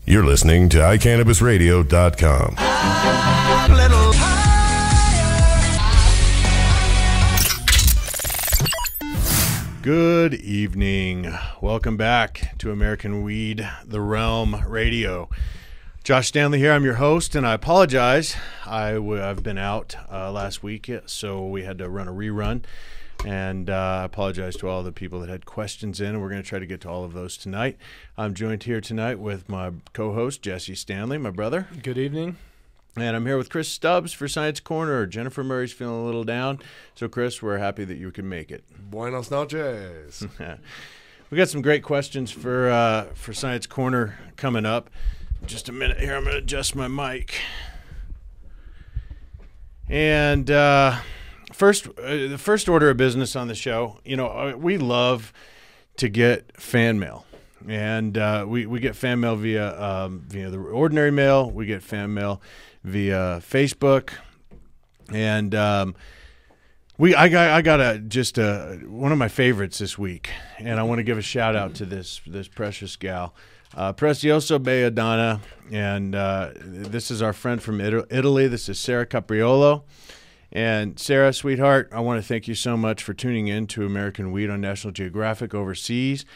You're listening to iCannabisRadio.com. Good evening. Welcome back to American Weed, The Realm Radio. Josh Stanley here. I'm your host, and I apologize. I've been out last week, so we had to run a rerun. And I apologize to all the people that had questions in, and we're going to try to get to all of those tonight. I'm joined here tonight with my co-host, Jesse Stanley, my brother. Good evening. And I'm here with Chris Stubbs for Science Corner. Jennifer Murray's feeling a little down. So, Chris, we're happy that you can make it. Buenos noches. We got some great questions for Science Corner coming up. Just a minute here. I'm going to adjust my mic. And the first order of business on the show, we love to get fan mail. And we get fan mail via the ordinary mail. We get fan mail via Facebook. And I got one of my favorites this week. And I want to give a shout out to this precious gal. Precioso Belladonna, and this is our friend from Italy. This is Sarah Capriolo. And Sarah, sweetheart, I want to thank you so much for tuning in to American Weed on National Geographic overseas.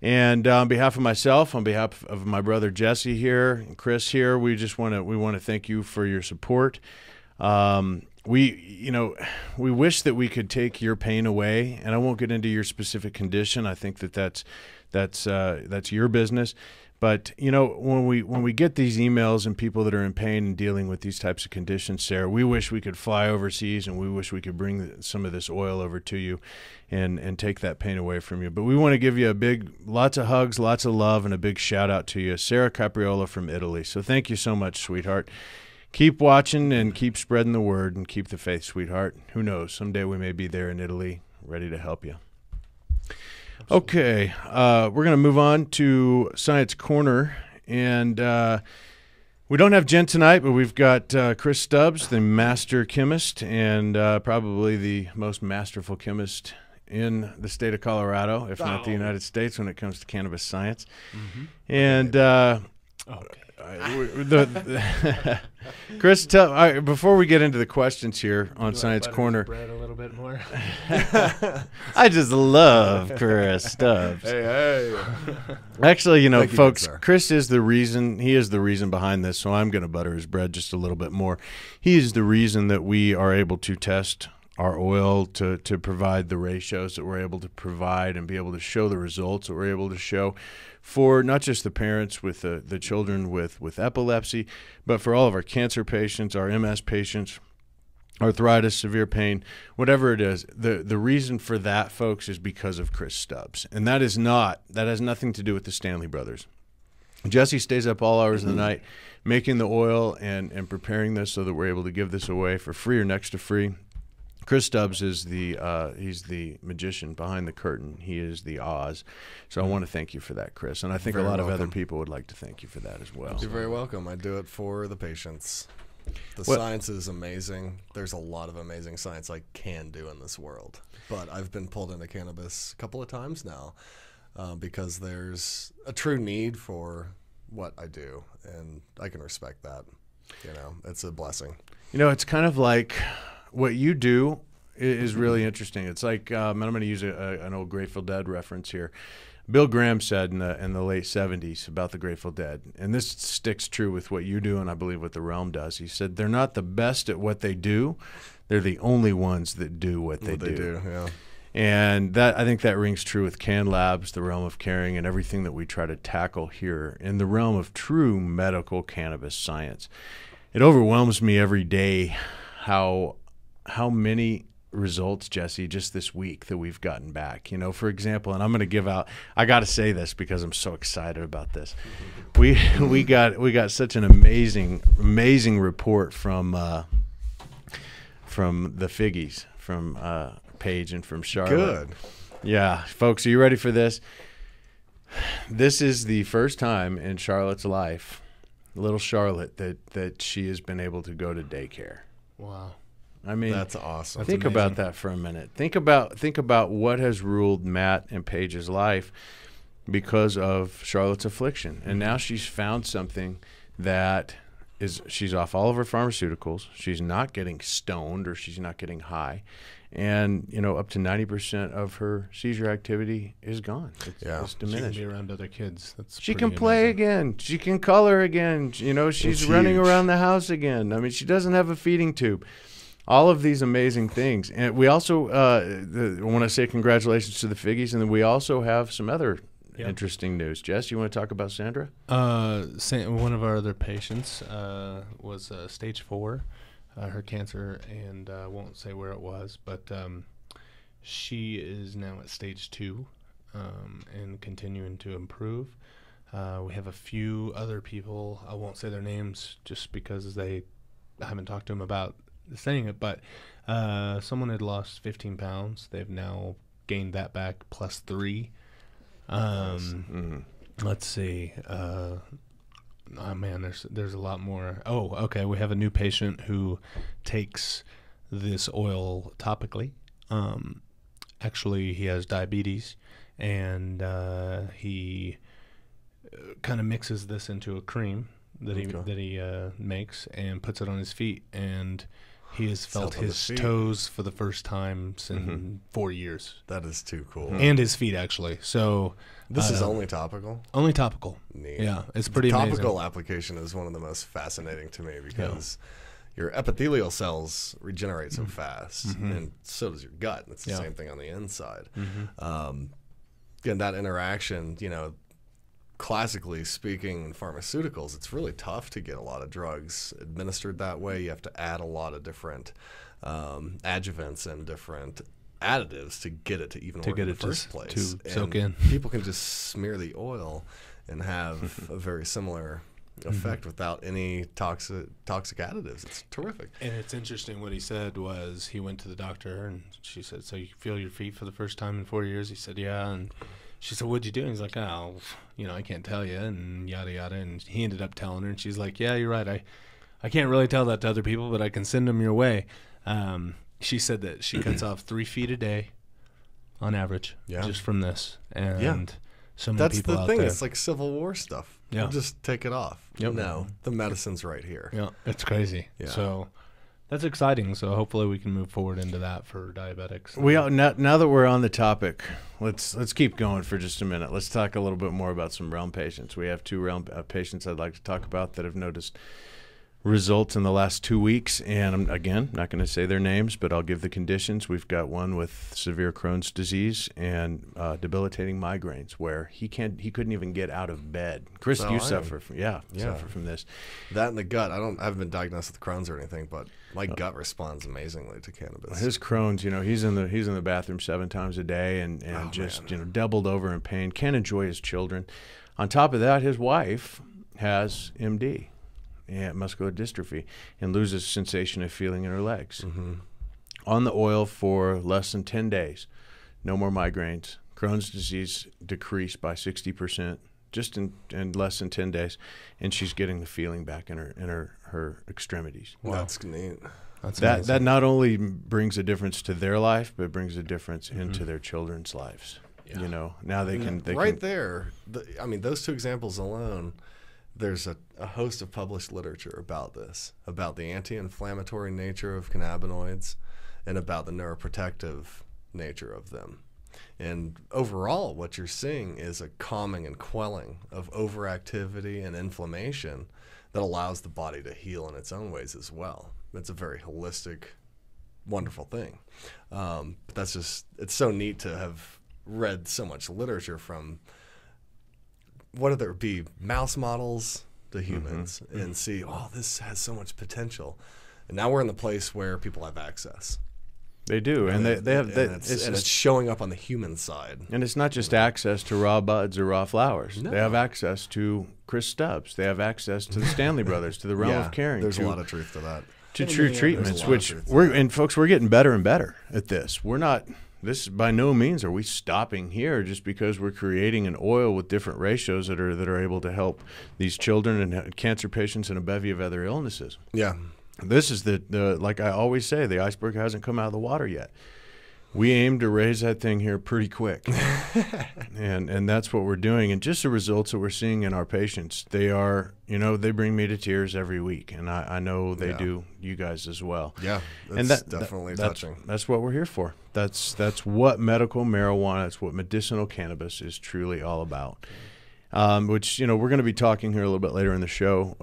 And on behalf of myself, on behalf of my brother Jesse here, and Chris here, we want to thank you for your support. We wish that we could take your pain away, and I won't get into your specific condition. I think that's your business. But, when we get these emails and people that are in pain and dealing with these types of conditions, Sarah, we wish we could fly overseas, and we wish we could bring some of this oil over to you and take that pain away from you. But we want to give you lots of hugs, lots of love, and a big shout out to you, Sarah Capriola from Italy. So thank you so much, sweetheart. Keep watching and keep spreading the word and keep the faith, sweetheart. Who knows? Someday we may be there in Italy ready to help you. Okay, we're going to move on to Science Corner, and we don't have Jen tonight, but we've got Chris Stubbs, the master chemist, and probably the most masterful chemist in the state of Colorado, if not the United States, when it comes to cannabis science. Mm-hmm. And Chris, before we get into the questions here on Science Corner, bread a little bit more. I just love Chris Stubbs. Hey. Actually, folks, you, Chris is the reason. He is the reason behind this. So I'm going to butter his bread just a little bit more. He is the reason that we are able to test our oil to provide the ratios that we're able to provide and be able to show the results that we're able to show for not just the parents with the children with epilepsy, but for all of our cancer patients, our MS patients, arthritis, severe pain, whatever it is. The reason for that, folks, is because of Chris Stubbs. And that has nothing to do with the Stanley Brothers. Jesse stays up all hours of the night making the oil and preparing this so that we're able to give this away for free or next to free. Chris Stubbs is he's the magician behind the curtain. He is the Oz. So I want to thank you for that, Chris. And I think a lot of other people would like to thank you for that as well. You're very welcome. I do it for the patients. Science is amazing. There's a lot of amazing science I can do in this world. But I've been pulled into cannabis a couple of times now because there's a true need for what I do. And I can respect that. It's a blessing. It's kind of like what you do is really interesting. It's like, I'm going to use an old Grateful Dead reference here. Bill Graham said in the late 70s about the Grateful Dead, and this sticks true with what you do and I believe what the Realm does. He said they're not the best at what they do. They're the only ones that do what they do. Yeah. And I think that rings true with Can Labs, the Realm of Caring, and everything that we try to tackle here in the realm of true medical cannabis science. It overwhelms me every day how many results, Jesse, just this week that we've gotten back. For example, and I'm going to give out, I got to say this because I'm so excited about this. We got such an amazing report from the Figgies, from Paige and from Charlotte. Good. Yeah, folks, are you ready for this? This is the first time in Charlotte's life, little Charlotte, that she has been able to go to daycare. Wow. I mean, that's awesome. Think about that for a minute. Think about what has ruled Matt and Paige's life. because of Charlotte's affliction. And now she's found something that she's off all of her pharmaceuticals. She's not getting stoned or she's not getting high. And, up to 90% of her seizure activity is gone. It's diminished. She can be around other kids. She can play again. She can color again. She's running around the house again. I mean, she doesn't have a feeding tube. All of these amazing things. And we also want to say congratulations to the Figgies. And then we also have some other interesting news. Jess, you want to talk about Sandra? One of our other patients was stage 4. Her cancer, and I won't say where it was, but she is now at stage 2 and continuing to improve. We have a few other people. I won't say their names just because I haven't talked to them about saying it, but someone had lost 15 pounds. They've now gained that back plus 3. Let's see. Oh man, there's a lot more. Oh, okay. We have a new patient who takes this oil topically. Actually, he has diabetes, and he kind of mixes this into a cream that he makes and puts it on his feet, and he has felt his toes for the first time in 4 years. That is too cool. And his feet, actually. So this is only topical? Only topical. Neat. Yeah, it's pretty amazing. Topical application is one of the most fascinating to me because your epithelial cells regenerate so fast, and so does your gut. It's the same thing on the inside. Again, that interaction, classically speaking, in pharmaceuticals, it's really tough to get a lot of drugs administered that way. You have to add a lot of different adjuvants and different additives to get it to even work in the first place. To soak in. People can just smear the oil and have a very similar effect without any toxic additives. It's terrific. And it's interesting what he said was he went to the doctor and she said, "So you feel your feet for the first time in 4 years?" He said, "Yeah." And she said, "What'd you do?" And he's like, "Oh, I can't tell you," and yada yada. And he ended up telling her, and she's like, "Yeah, you're right. I can't really tell that to other people, but I can send them your way." She said that she cuts off 3 feet a day on average just from this. And so many that's people the out thing. there. It's like Civil War stuff. Yeah. We'll just take it off. Yep. No, the medicine's right here. Yeah, it's crazy. Yeah. So that's exciting. So hopefully we can move forward into that for diabetics. Now that we're on the topic, let's keep going for just a minute. Let's talk a little bit more about some realm patients. We have 2 realm patients I'd like to talk about that have noticed results in the last 2 weeks, and I'm again not going to say their names, but I'll give the conditions. We've got one with severe Crohn's disease and debilitating migraines, where he couldn't even get out of bed. Chris, you suffer from this. That and the gut. I haven't been diagnosed with Crohn's or anything, but my gut responds amazingly to cannabis. His Crohn's, he's in the bathroom 7 times a day and doubled over in pain. Can't enjoy his children. On top of that, his wife has MD. Muscular dystrophy, and loses sensation of feeling in her legs. On the oil for less than 10 days, no more migraines. Crohn's disease decreased by 60% just in less than 10 days, and she's getting the feeling back in her extremities. Wow. That's neat. That not only brings a difference to their life, but brings a difference into their children's lives. Yeah. Now they can there. Those 2 examples alone. There's a host of published literature about this, about the anti-inflammatory nature of cannabinoids and about the neuroprotective nature of them. And overall, what you're seeing is a calming and quelling of overactivity and inflammation that allows the body to heal in its own ways as well. It's a very holistic, wonderful thing. But it's so neat to have read so much literature from whether it be mouse models to humans and see, this has so much potential. And now we're in the place where people have access. They do, and they have. It's showing up on the human side. And it's not just access to raw buds or raw flowers. No. They have access to Chris Stubbs. They have access to the Stanley Brothers, to the realm of caring. There's a lot of truth to that. To true treatments, which we're getting better and better at this. This by no means are we stopping here just because we're creating an oil with different ratios that are able to help these children and cancer patients and a bevy of other illnesses. Yeah. This is the like I always say, the iceberg hasn't come out of the water yet. we aim to raise that thing here pretty quick. and that's what we're doing. And just the results that we're seeing in our patients, they are, they bring me to tears every week. And I know they do you guys as well. Yeah, and that's definitely touching. That's what we're here for. That's what medical marijuana, that's what medicinal cannabis is truly all about. Which, we're going to be talking here a little bit later in the show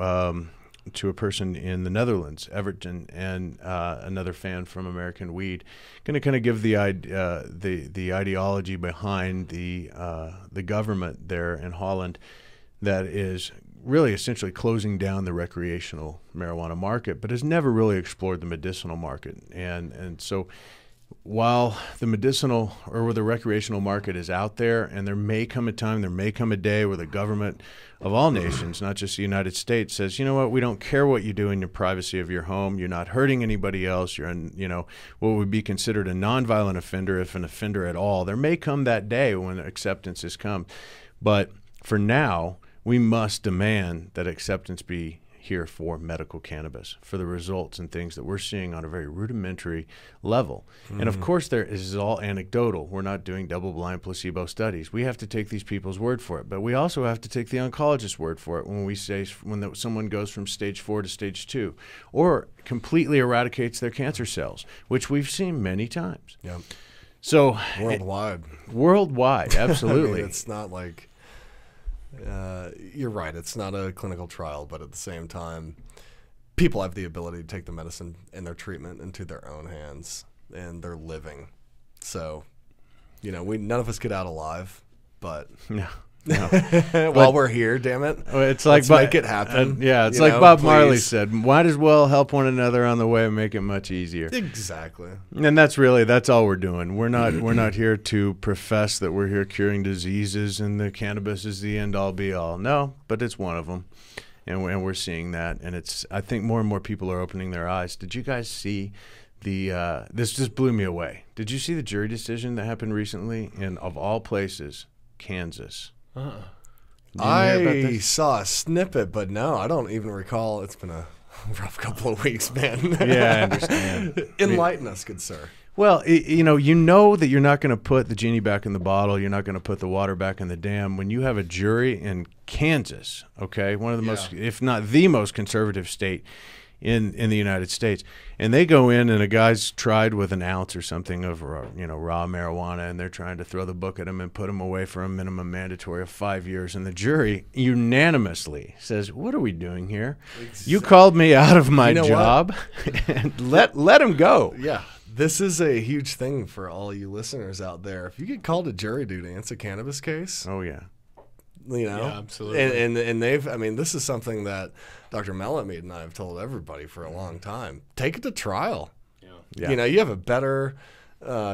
to a person in the Netherlands, Everton, and another fan from American Weed. Going to kind of give the ideology behind the government there in Holland that is really essentially closing down the recreational marijuana market, but has never really explored the medicinal market. And so while the medicinal or the recreational market is out there, and there may come a time, there may come a day where the government of all nations, not just the United States, says, you know what, we don't care what you do in the privacy of your home. You're not hurting anybody else. You're what would be considered a nonviolent offender, if an offender at all. There may come that day when acceptance has come. But for now, we must demand that acceptance be here for medical cannabis, for the results and things that we're seeing on a very rudimentary level. And of course, this is all anecdotal. We're not doing double-blind placebo studies. We have to take these people's word for it, but we also have to take the oncologist's word for it when we say someone goes from stage 4 to stage 2 or completely eradicates their cancer cells, which we've seen many times. Yeah. So worldwide, absolutely. I mean, it's not like you're right. It's not a clinical trial, but at the same time, people have the ability to take the medicine and their treatment into their own hands, and they're living. So, none of us get out alive, but no. While we're here, damn it, it's like let's make it happen. It's like Bob Marley said, might as well help one another on the way and make it much easier. Exactly. And that's all we're doing. We're not here to profess that we're here curing diseases and the cannabis is the end all be all. No, but it's one of them. And we're seeing that, and I think more and more people are opening their eyes. Did you guys see this just blew me away. Did you see the jury decision that happened recently in, of all places, Kansas? I saw a snippet, but no, I don't even recall. It's been a rough couple of weeks, man. Yeah, I understand. Enlighten us, good sir. Well, you know that you're not going to put the genie back in the bottle. You're not going to put the water back in the dam. When you have a jury in Kansas, okay, one of the most, if not the most conservative state in the United States, and they go in and a guy's tried with an ounce or something of raw marijuana, and they're trying to throw the book at him and put him away for a minimum mandatory of 5 years, and the jury unanimously says, "What are we doing here? Exactly. You called me out of my job, and let him go." Yeah. This is a huge thing for all you listeners out there. If you get called to jury duty, it's a cannabis case. Oh yeah. Yeah, absolutely. And they've, this is something that Dr. Mellemead and I have told everybody for a long time. Take it to trial. Yeah. You have a better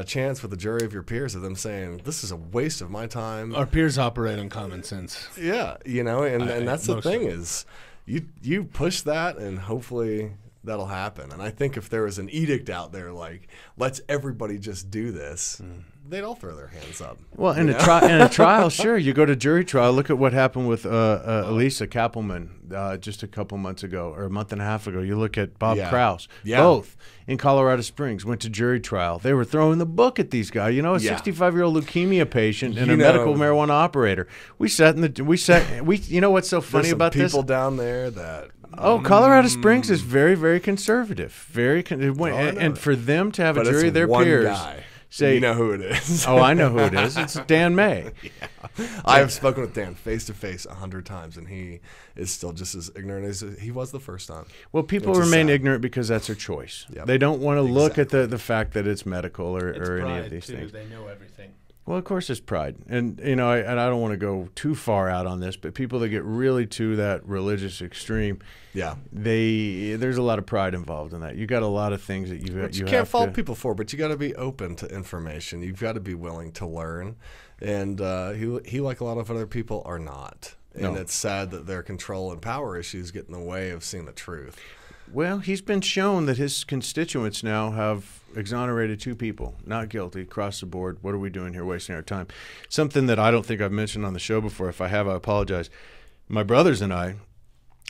chance with the jury of your peers of them saying, this is a waste of my time. Our peers operate on common sense. Yeah, and that's the thing is you push that and hopefully that'll happen. And I think if there was an edict out there like, let's everybody just do this, they'd all throw their hands up. Well, in a trial, sure, you go to jury trial. Look at what happened with Elisa Kappelman just a couple months ago or a month and a half ago. You look at Bob Krause, both in Colorado Springs, went to jury trial. They were throwing the book at these guys. A 65-year-old leukemia patient and a medical marijuana operator. We you know what's so funny about this? People down there that. Oh, Colorado Springs is very, very conservative. And for them to have a jury of their peers guy. say, you know who it is. Oh, I know who it is. It's Dan May. I have spoken with Dan face to face 100 times, and he is still just as ignorant as he was the first time. Well, people remain ignorant because that's their choice. Yep. They don't want to look at the fact that it's medical or any of these things. They know everything. Well, of course, it's pride, and I don't want to go too far out on this, but people that get really to that religious extreme, there's a lot of pride involved in that. You got a lot of things that you can't fault people for, but you got to be open to information. You've got to be willing to learn, and he like a lot of other people are not, and it's sad that their control and power issues get in the way of seeing the truth. Well, he's been shown that his constituents now have exonerated 2 people, not guilty, across the board. What are we doing here, wasting our time? Something that I don't think I've mentioned on the show before. If I have, I apologize. My brothers and I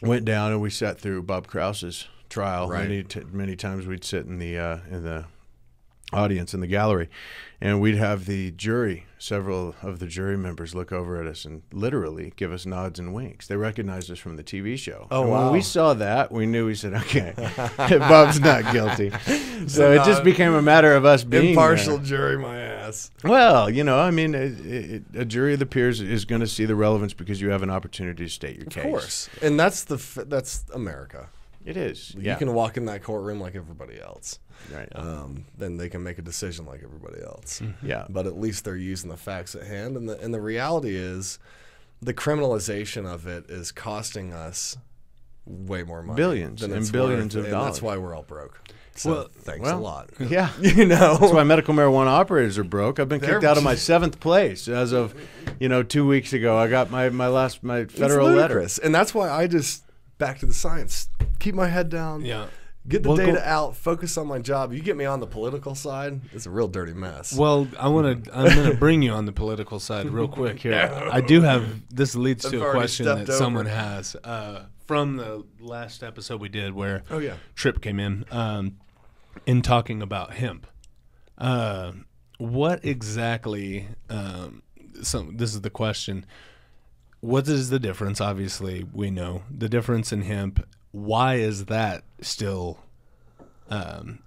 went down and we sat through Bob Krause's trial. Right. Many times we'd sit in the audience in the gallery, and we'd have the jury, several of the jury members, look over at us and literally give us nods and winks. They recognized us from the TV show. Oh, and wow. when we saw that, we knew, we said, okay, Bob's not guilty. So it just became a matter of us being impartial there. jury, my ass. Well, I mean, a jury of the peers is going to see the relevance because you have an opportunity to state your case. Of course, and that's America. It is. You Yeah. can walk in that courtroom like everybody else. Right. Then they can make a decision like everybody else. Yeah. But at least they're using the facts at hand, and the reality is, the criminalization of it is costing us way more money, Billions than and it's billions worth, of and that's dollars. why we're all broke. So thanks a lot. Yeah. Know, That's why medical marijuana operators are broke. I've been kicked They're- out of my 7th place as of, 2 weeks ago. I got my federal it's letter. ludicrous. And that's why I just back to the science. Keep my head down. Yeah. Get the Well, data out. Focus on my job. You get me on the political side, it's a real dirty mess. Well, I'm gonna bring you on the political side real quick here. I do have this leads I've to a already question stepped that someone over. has from the last episode we did where Oh, yeah. Tripp came in talking about hemp. What exactly? This is the question. What is the difference? Obviously, we know the difference in hemp. Why is that still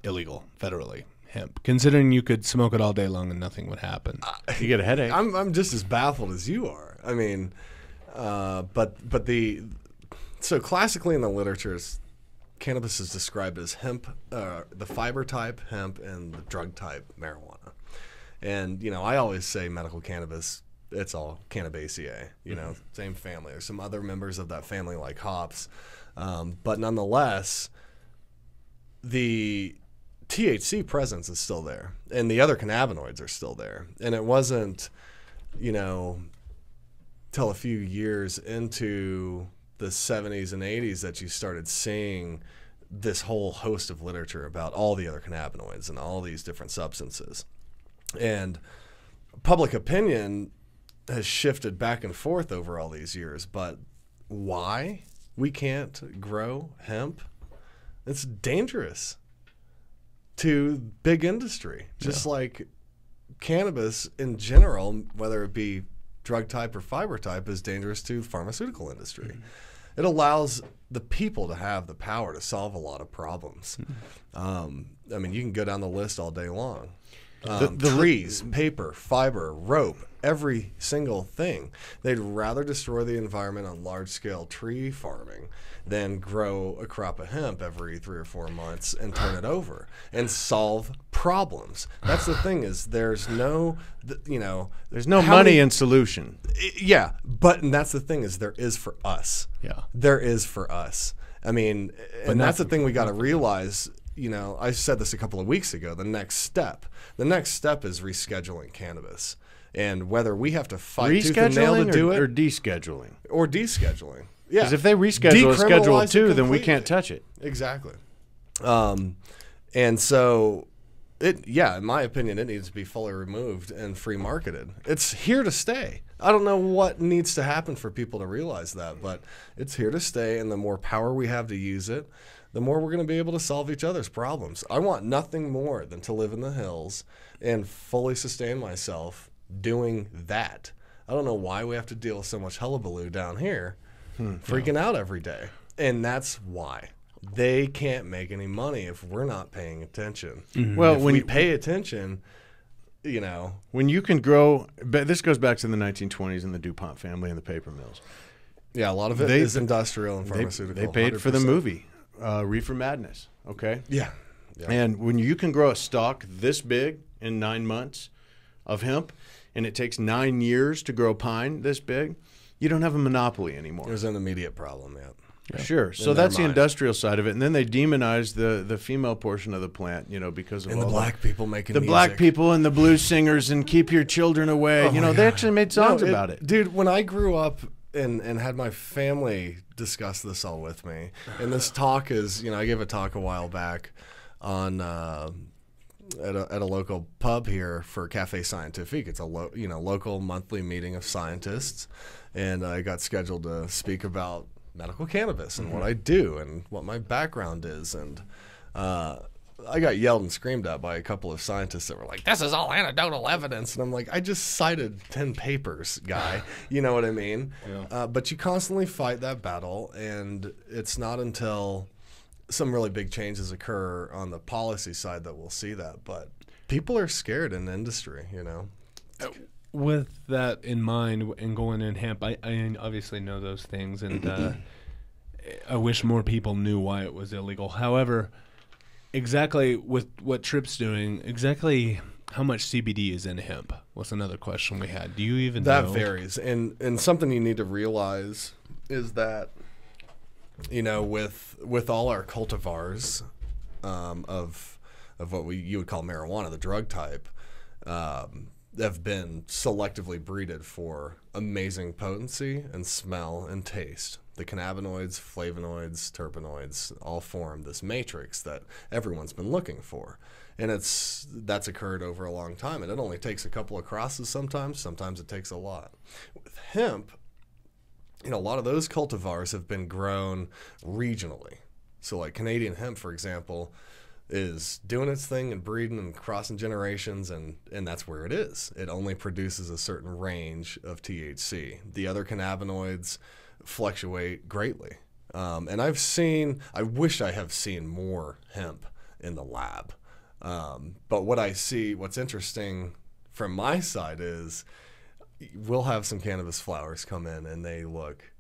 illegal federally? Hemp, considering you could smoke it all day long and nothing would happen. You get a headache. I'm just as baffled as you are. I mean, so classically in the literature, cannabis is described as hemp, the fiber type hemp and the drug type marijuana. And I always say medical cannabis, it's all Cannabaceae. Same family. There's some other members of that family like hops, but nonetheless, the THC presence is still there, and the other cannabinoids are still there. And it wasn't, till a few years into the 70s and 80s that you started seeing this whole host of literature about all the other cannabinoids and all these different substances. And public opinion has shifted back and forth over all these years, but why we can't grow hemp? It's dangerous to big industry, just like cannabis in general, whether it be drug type or fiber type, is dangerous to the pharmaceutical industry. Mm-hmm. It allows the people to have the power to solve a lot of problems. Mm-hmm. I mean, you can go down the list all day long. Trees, paper, fiber, rope, every single thing. They'd rather destroy the environment on large-scale tree farming than grow a crop of hemp every 3 or 4 months and turn it over and solve problems. That's the thing, is there's no, There's no money in solution. Yeah, and that's the thing, is there is for us. Yeah. There is for us. I mean, and that's the thing we got to realize. I said this a couple of weeks ago. The next step is rescheduling cannabis, and whether we have to fight tooth and nail to do it, or descheduling. Yeah, Because if they reschedule Schedule Decriminalize it 2, then we completely. can't touch it. Exactly. And so, in my opinion, it needs to be fully removed and free marketed. It's here to stay. I don't know what needs to happen for people to realize that, but it's here to stay, and the more power we have to use it, the more we're going to be able to solve each other's problems. I want nothing more than to live in the hills and fully sustain myself doing that. I don't know why we have to deal with so much hullabaloo down here, freaking out every day. And that's why. They can't make any money if we're not paying attention. Mm-hmm. Well, if when we pay attention, when you can grow, but this goes back to the 1920s and the DuPont family and the paper mills. yeah, a lot of it is industrial and They pharmaceutical. paid for the 100%. movie, Reefer Madness. Okay. Yeah. And when you can grow a stalk this big in 9 months of hemp, and it takes 9 years to grow pine this big, you don't have a monopoly anymore. There's an immediate problem, yeah. Sure. So their that's the mind. industrial side of it. And then they demonize the female portion of the plant, because of And the all black people making the music. black people and the blues singers and keep your children away. Oh my They God. actually made songs about it. Dude, when I grew up and had my family discuss this all with me, and this talk is, I gave a talk a while back on at a local pub here for Cafe Scientifique. It's a local monthly meeting of scientists, and I got scheduled to speak about medical cannabis and what I do and what my background is. And I got yelled and screamed at by a couple of scientists that were like, "This is all anecdotal evidence," and I'm like, "I just cited 10 papers, guy." You know what I mean? Yeah. But you constantly fight that battle, and it's not until some really big changes occur on the policy side that we'll see that. But people are scared in the industry, you know. With that in mind and going in hemp, I obviously know those things, and I wish more people knew why it was illegal. However, exactly with what Tripp's doing, exactly how much CBD is in hemp was another question we had. Do you even know? That varies. And something you need to realize is that, you know, with all our cultivars of what you would call marijuana, the drug type, have been selectively breeded for amazing potency and smell and taste. The cannabinoids, flavonoids, terpenoids all form this matrix that everyone's been looking for. And that's occurred over a long time. And it only takes a couple of crosses sometimes it takes a lot. With hemp, you know, a lot of those cultivars have been grown regionally. So like Canadian hemp, for example, is doing its thing and breeding and crossing generations, and that's where it is. It only produces a certain range of THC. The other cannabinoids fluctuate greatly. And I wish I have seen more hemp in the lab. But what's interesting from my side is we'll have some cannabis flowers come in and they look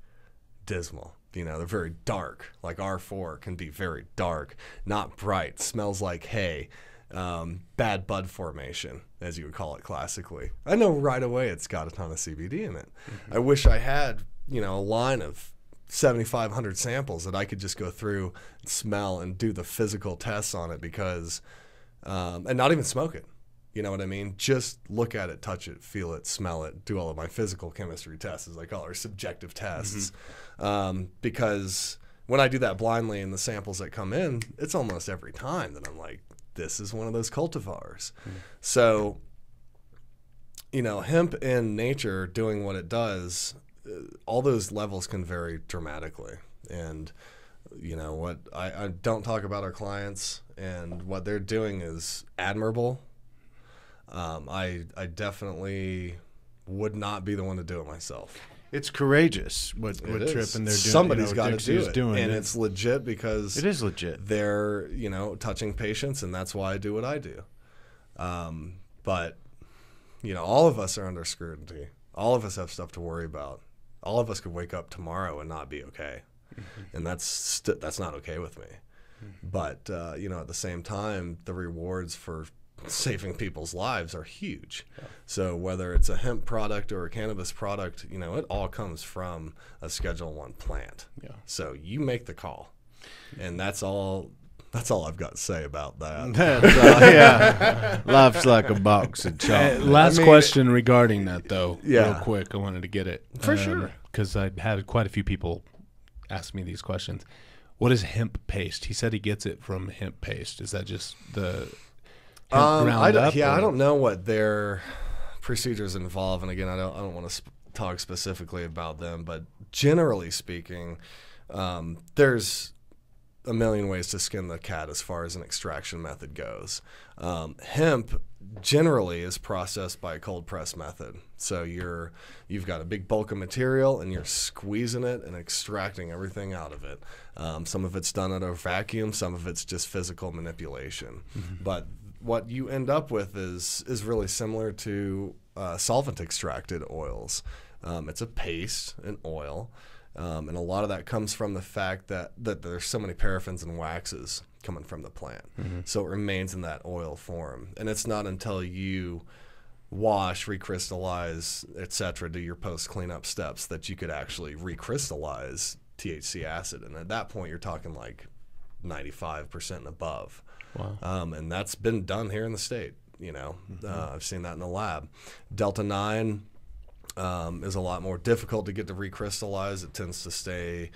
dismal. You know, they're very dark. Like R4 can be very dark, not bright, smells like hay, bad bud formation, as you would call it classically. I know right away it's got a ton of CBD in it. I wish I had, you know, a line of 7,500 samples that I could just go through and smell and do the physical tests on it because, and not even smoke it. You know what I mean? Just look at it, touch it, feel it, smell it, do all of my physical chemistry tests, as I call it, or subjective tests. Because when I do that blindly in the samples that come in, it's almost every time that I'm like, this is one of those cultivars. So, you know, hemp in nature doing what it does, all those levels can vary dramatically. And, you know, what I don't talk about our clients, and what they're doing is admirable. I definitely would not be the one to do it myself. It's courageous what Tripp and they're doing. Somebody's got to do it, and it's legit because it is legit. They're, you know, touching patients, and that's why I do what I do. But, you know, all of us are under scrutiny. All of us have stuff to worry about. All of us could wake up tomorrow and not be okay, and that's not okay with me. But you know, at the same time, the rewards for saving people's lives are huge. So whether it's a hemp product or a cannabis product, you know, it all comes from a Schedule I plant. So you make the call, and that's all I've got to say about that. Yeah, life's like a box of chocolate. Last question regarding that, though, Yeah. real quick. I wanted to get it For sure, because I had quite a few people ask me these questions. What is hemp paste? He said he gets it from hemp paste. Is that just the I don't know what their procedures involve, and again, I don't want to talk specifically about them, but generally speaking, there's a million ways to skin the cat as far as an extraction method goes. Hemp generally is processed by a cold press method. So you've got a big bulk of material and you're squeezing it and extracting everything out of it. Some of it's done at a vacuum, some of it's just physical manipulation. But what you end up with is really similar to solvent extracted oils. It's a paste, an oil. And a lot of that comes from the fact that there's so many paraffins and waxes coming from the plant. So it remains in that oil form. And it's not until you wash, recrystallize, etc., do your post-cleanup steps that you could actually recrystallize THC acid. And at that point, you're talking like 95% and above. Wow. And that's been done here in the state. You know, I've seen that in the lab. Delta-9 is a lot more difficult to get to recrystallize. It tends to stay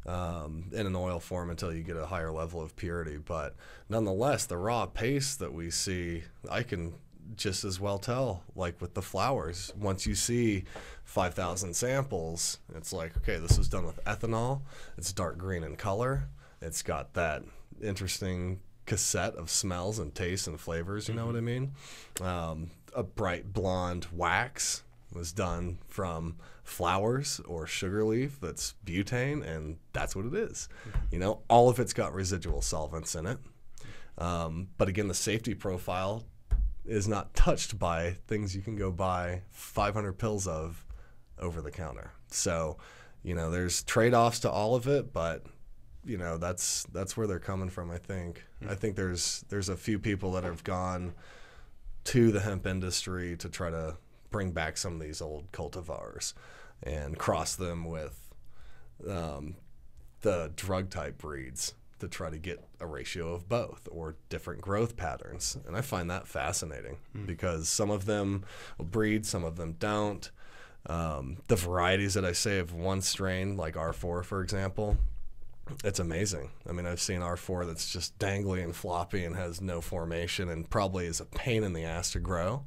in an oil form until you get a higher level of purity. But nonetheless, the raw paste that we see, I can just as well tell, like with the flowers. Once you see 5,000 samples, it's like, okay, this was done with ethanol. It's dark green in color. It's got that interesting cassette of smells and tastes and flavors. You know what I mean? A bright blonde wax was done from flowers or sugar leaf that's butane, and that's what it is. You know, all of it's got residual solvents in it. But again, the safety profile is not touched by things you can go buy 500 pills of over the counter. So, you know, there's trade-offs to all of it, but you know, that's where they're coming from, I think. I think there's a few people that have gone to the hemp industry to try to bring back some of these old cultivars and cross them with the drug type breeds to try to get a ratio of both or different growth patterns. And I find that fascinating because some of them will breed, some of them don't. The varieties that I say of one strain, like R4, for example, it's amazing. I mean, I've seen R4 that's just dangly and floppy and has no formation and probably is a pain in the ass to grow.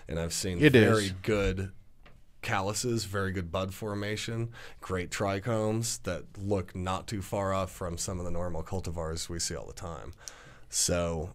And I've seen very good calluses, very good bud formation, great trichomes that look not too far off from some of the normal cultivars we see all the time. So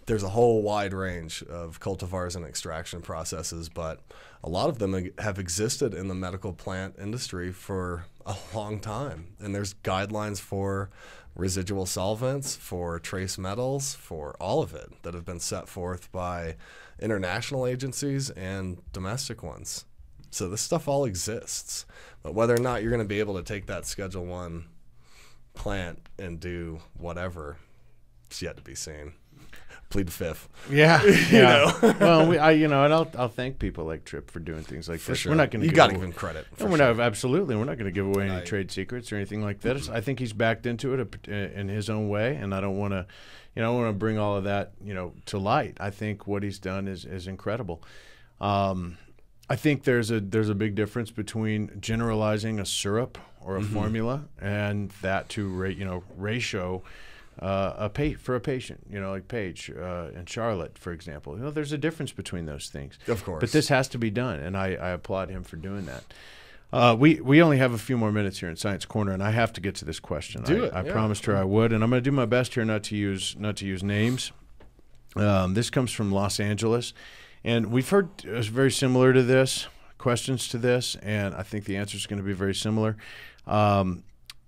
there's a whole wide range of cultivars and extraction processes, but a lot of them have existed in the medical plant industry for a long time. And there's guidelines for residual solvents, for trace metals, for all of it that have been set forth by international agencies and domestic ones. So this stuff all exists. But whether or not you're going to be able to take that Schedule I plant and do whatever, it's yet to be seen. Plead fifth. Yeah, You know? Well, and I'll thank people like Tripp for doing things like this. Sure. We're not going to. You got to give him credit. And we're not absolutely. We're not going to give away any trade secrets or anything like that. I think he's backed into it in his own way, and I don't want to, I want to bring all of that, to light. I think what he's done is incredible. I think there's a big difference between generalizing a syrup or a formula and that to ratio. For a patient, like Paige and Charlotte, for example. There's a difference between those things. Of course. But this has to be done, and I applaud him for doing that. We only have a few more minutes here in Science Corner, and I have to get to this question. I promised her I would, and I'm going to do my best here not to use names. This comes from Los Angeles, and we've heard very similar to this, questions to this, and I think the answer is going to be very similar.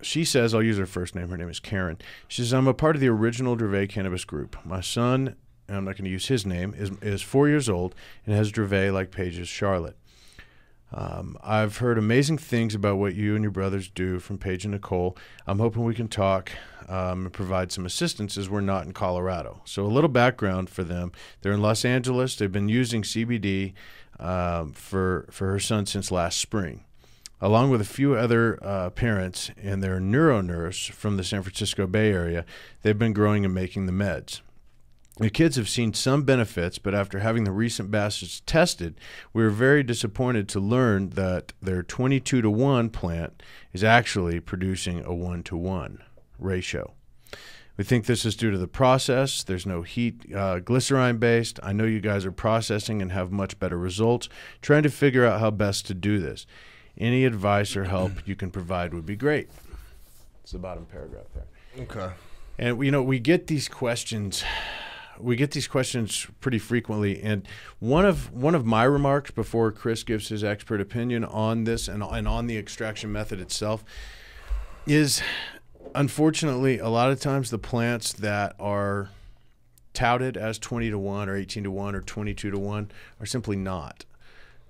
She says, I'll use her first name. Her name is Karen. She says, I'm a part of the original Dravet cannabis group. My son, and I'm not going to use his name, is 4 years old and has Dravet like Paige's Charlotte. I've heard amazing things about what you and your brothers do from Paige and Nicole. I'm hoping we can talk and provide some assistance as we're not in Colorado. So a little background for them. They're in Los Angeles. They've been using CBD for her son since last spring. Along with a few other parents and their neuro-nurse from the San Francisco Bay Area, they've been growing and making the meds. The kids have seen some benefits, but after having the recent batches tested, we were very disappointed to learn that their 22-to-1 plant is actually producing a 1-to-1 ratio. We think this is due to the process. There's no heat, glycerine-based. I know you guys are processing and have much better results, trying to figure out how best to do this. Any advice or help you can provide would be great. It's the bottom paragraph there. Okay. And we get these questions. We get these questions pretty frequently. And one of my remarks before Chris gives his expert opinion on this and on the extraction method itself is, unfortunately, a lot of times the plants that are touted as 20-to-1 or 18-to-1 or 22-to-1 are simply not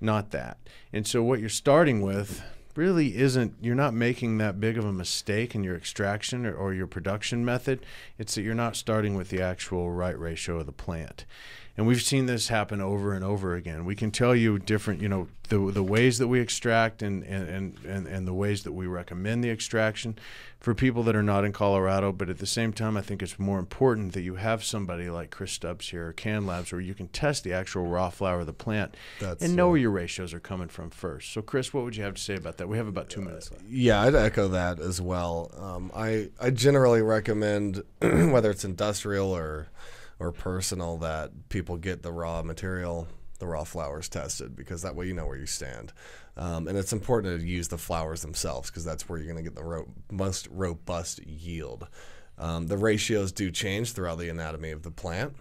that. And so what you're starting with really isn't, you're not making that big of a mistake in your extraction or your production method. It's that you're not starting with the actual right ratio of the plant. And we've seen this happen over and over again. We can tell you different, the ways that we extract and the ways that we recommend the extraction for people that are not in Colorado. But at the same time, I think it's more important that you have somebody like Chris Stubbs here, or Can Labs, where you can test the actual raw flower of the plant and know where your ratios are coming from first. So, Chris, what would you have to say about that? We have about 2 minutes left. Yeah, I'd echo that as well. I generally recommend, whether it's industrial or personal, that people get the raw material, the raw flowers tested, because that way you know where you stand. And it's important to use the flowers themselves, because that's where you're going to get the most robust yield. The ratios do change throughout the anatomy of the plant,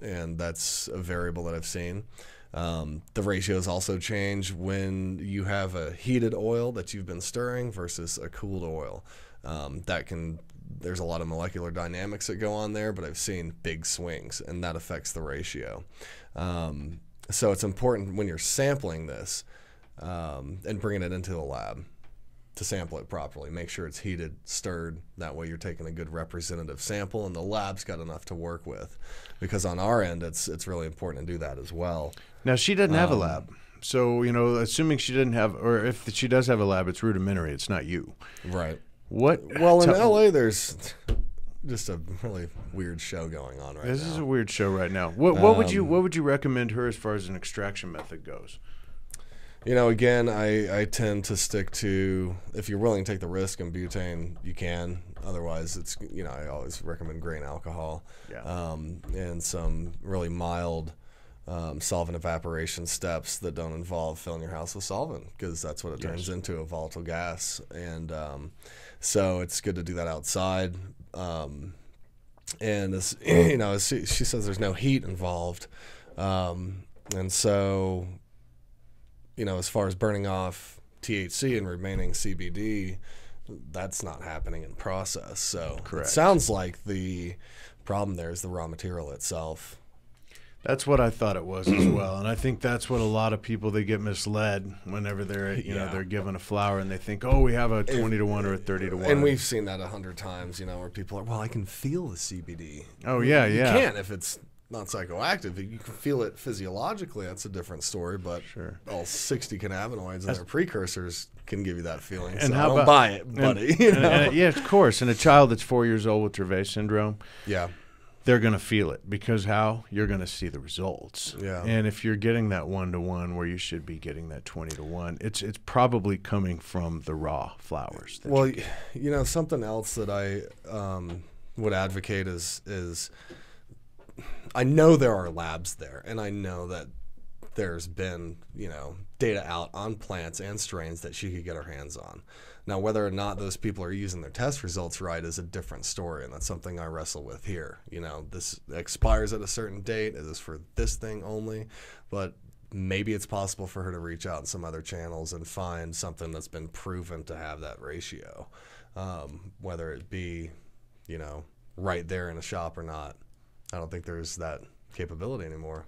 and that's a variable that I've seen. The ratios also change when you have a heated oil that you've been stirring versus a cooled oil. There's a lot of molecular dynamics that go on there, but I've seen big swings, and that affects the ratio. So it's important when you're sampling this and bringing it into the lab to sample it properly. Make sure it's heated, stirred. That way you're taking a good representative sample, and the lab's got enough to work with. Because on our end, it's really important to do that as well. Now, she doesn't have a lab. So, assuming she didn't have, or if she does have a lab, it's rudimentary. It's not you. Right. What? Well, in LA, there's just a really weird show going on right now. This is a weird show right now. What would you recommend her as far as an extraction method goes? Again, I tend to stick to, if you're willing to take the risk in butane, you can. Otherwise, it's, I always recommend grain alcohol, and some really mild solvent evaporation steps that don't involve filling your house with solvent, because that's what it turns into, a volatile gas. And so it's good to do that outside. And as, as she says, there's no heat involved. And so, as far as burning off THC and remaining CBD, that's not happening in process. So Correct. It sounds like the problem there is the raw material itself. That's what I thought it was as well, and I think that's what a lot of people, they get misled whenever they're they're given a flower and they think, oh, we have a 20-to-1 or a 30-to-1. And we've seen that 100 times, where people are, well, I can feel the CBD. Oh yeah, You can if it's not psychoactive. You can feel it physiologically. That's a different story. But all 60 cannabinoids and their precursors can give you that feeling. And so how don't about, buy it, buddy. Yeah, of course. And a child that's 4 years old with Dravet syndrome, they're going to feel it, because how? You're going to see the results. Yeah. And if you're getting that 1-to-1 where you should be getting that 20-to-1, it's probably coming from the raw flowers. Well, something else that I would advocate is I know there are labs there, and I know that there's been, data out on plants and strains that she could get her hands on. Now, whether or not those people are using their test results right is a different story, and that's something I wrestle with here. This expires at a certain date. It is for this thing only, but maybe it's possible for her to reach out in some other channels and find something that's been proven to have that ratio, whether it be, right there in a shop or not. I don't think there's that capability anymore.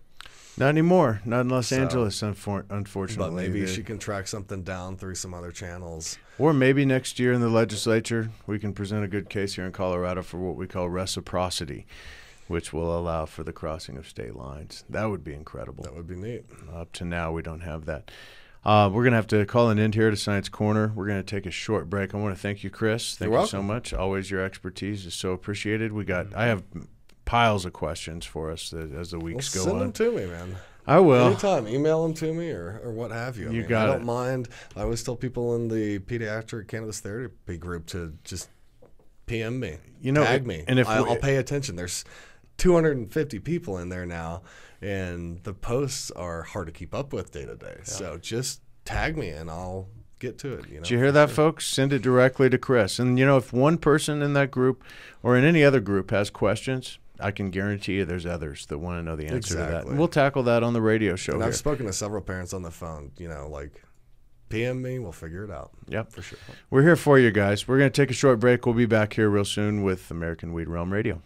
Not anymore. Not in Los Angeles, unfortunately. But maybe she can track something down through some other channels. Or maybe next year in the legislature, we can present a good case here in Colorado for what we call reciprocity, which will allow for the crossing of state lines. That would be incredible. That would be neat. Up to now, we don't have that. We're going to have to call an end here to Science Corner. We're going to take a short break. I want to thank you, Chris. Thank you so much. Always your expertise is so appreciated. I have piles of questions for us as the weeks go on. Send them to me, man. I will. Anytime. Email them to me or what have you. I don't mind. I always tell people in the pediatric cannabis therapy group to just PM me, tag me, and I'll pay attention. There's 250 people in there now, and the posts are hard to keep up with day to day. So just tag me and I'll get to it. Did you hear that, folks? Send it directly to Chris. And, if one person in that group or in any other group has questions, I can guarantee you there's others that want to know the answer to that. And we'll tackle that on the radio show. And I've spoken to several parents on the phone, PM me, we'll figure it out. Yep. For sure. We're here for you guys. We're going to take a short break. We'll be back here real soon with American Weed Realm Radio.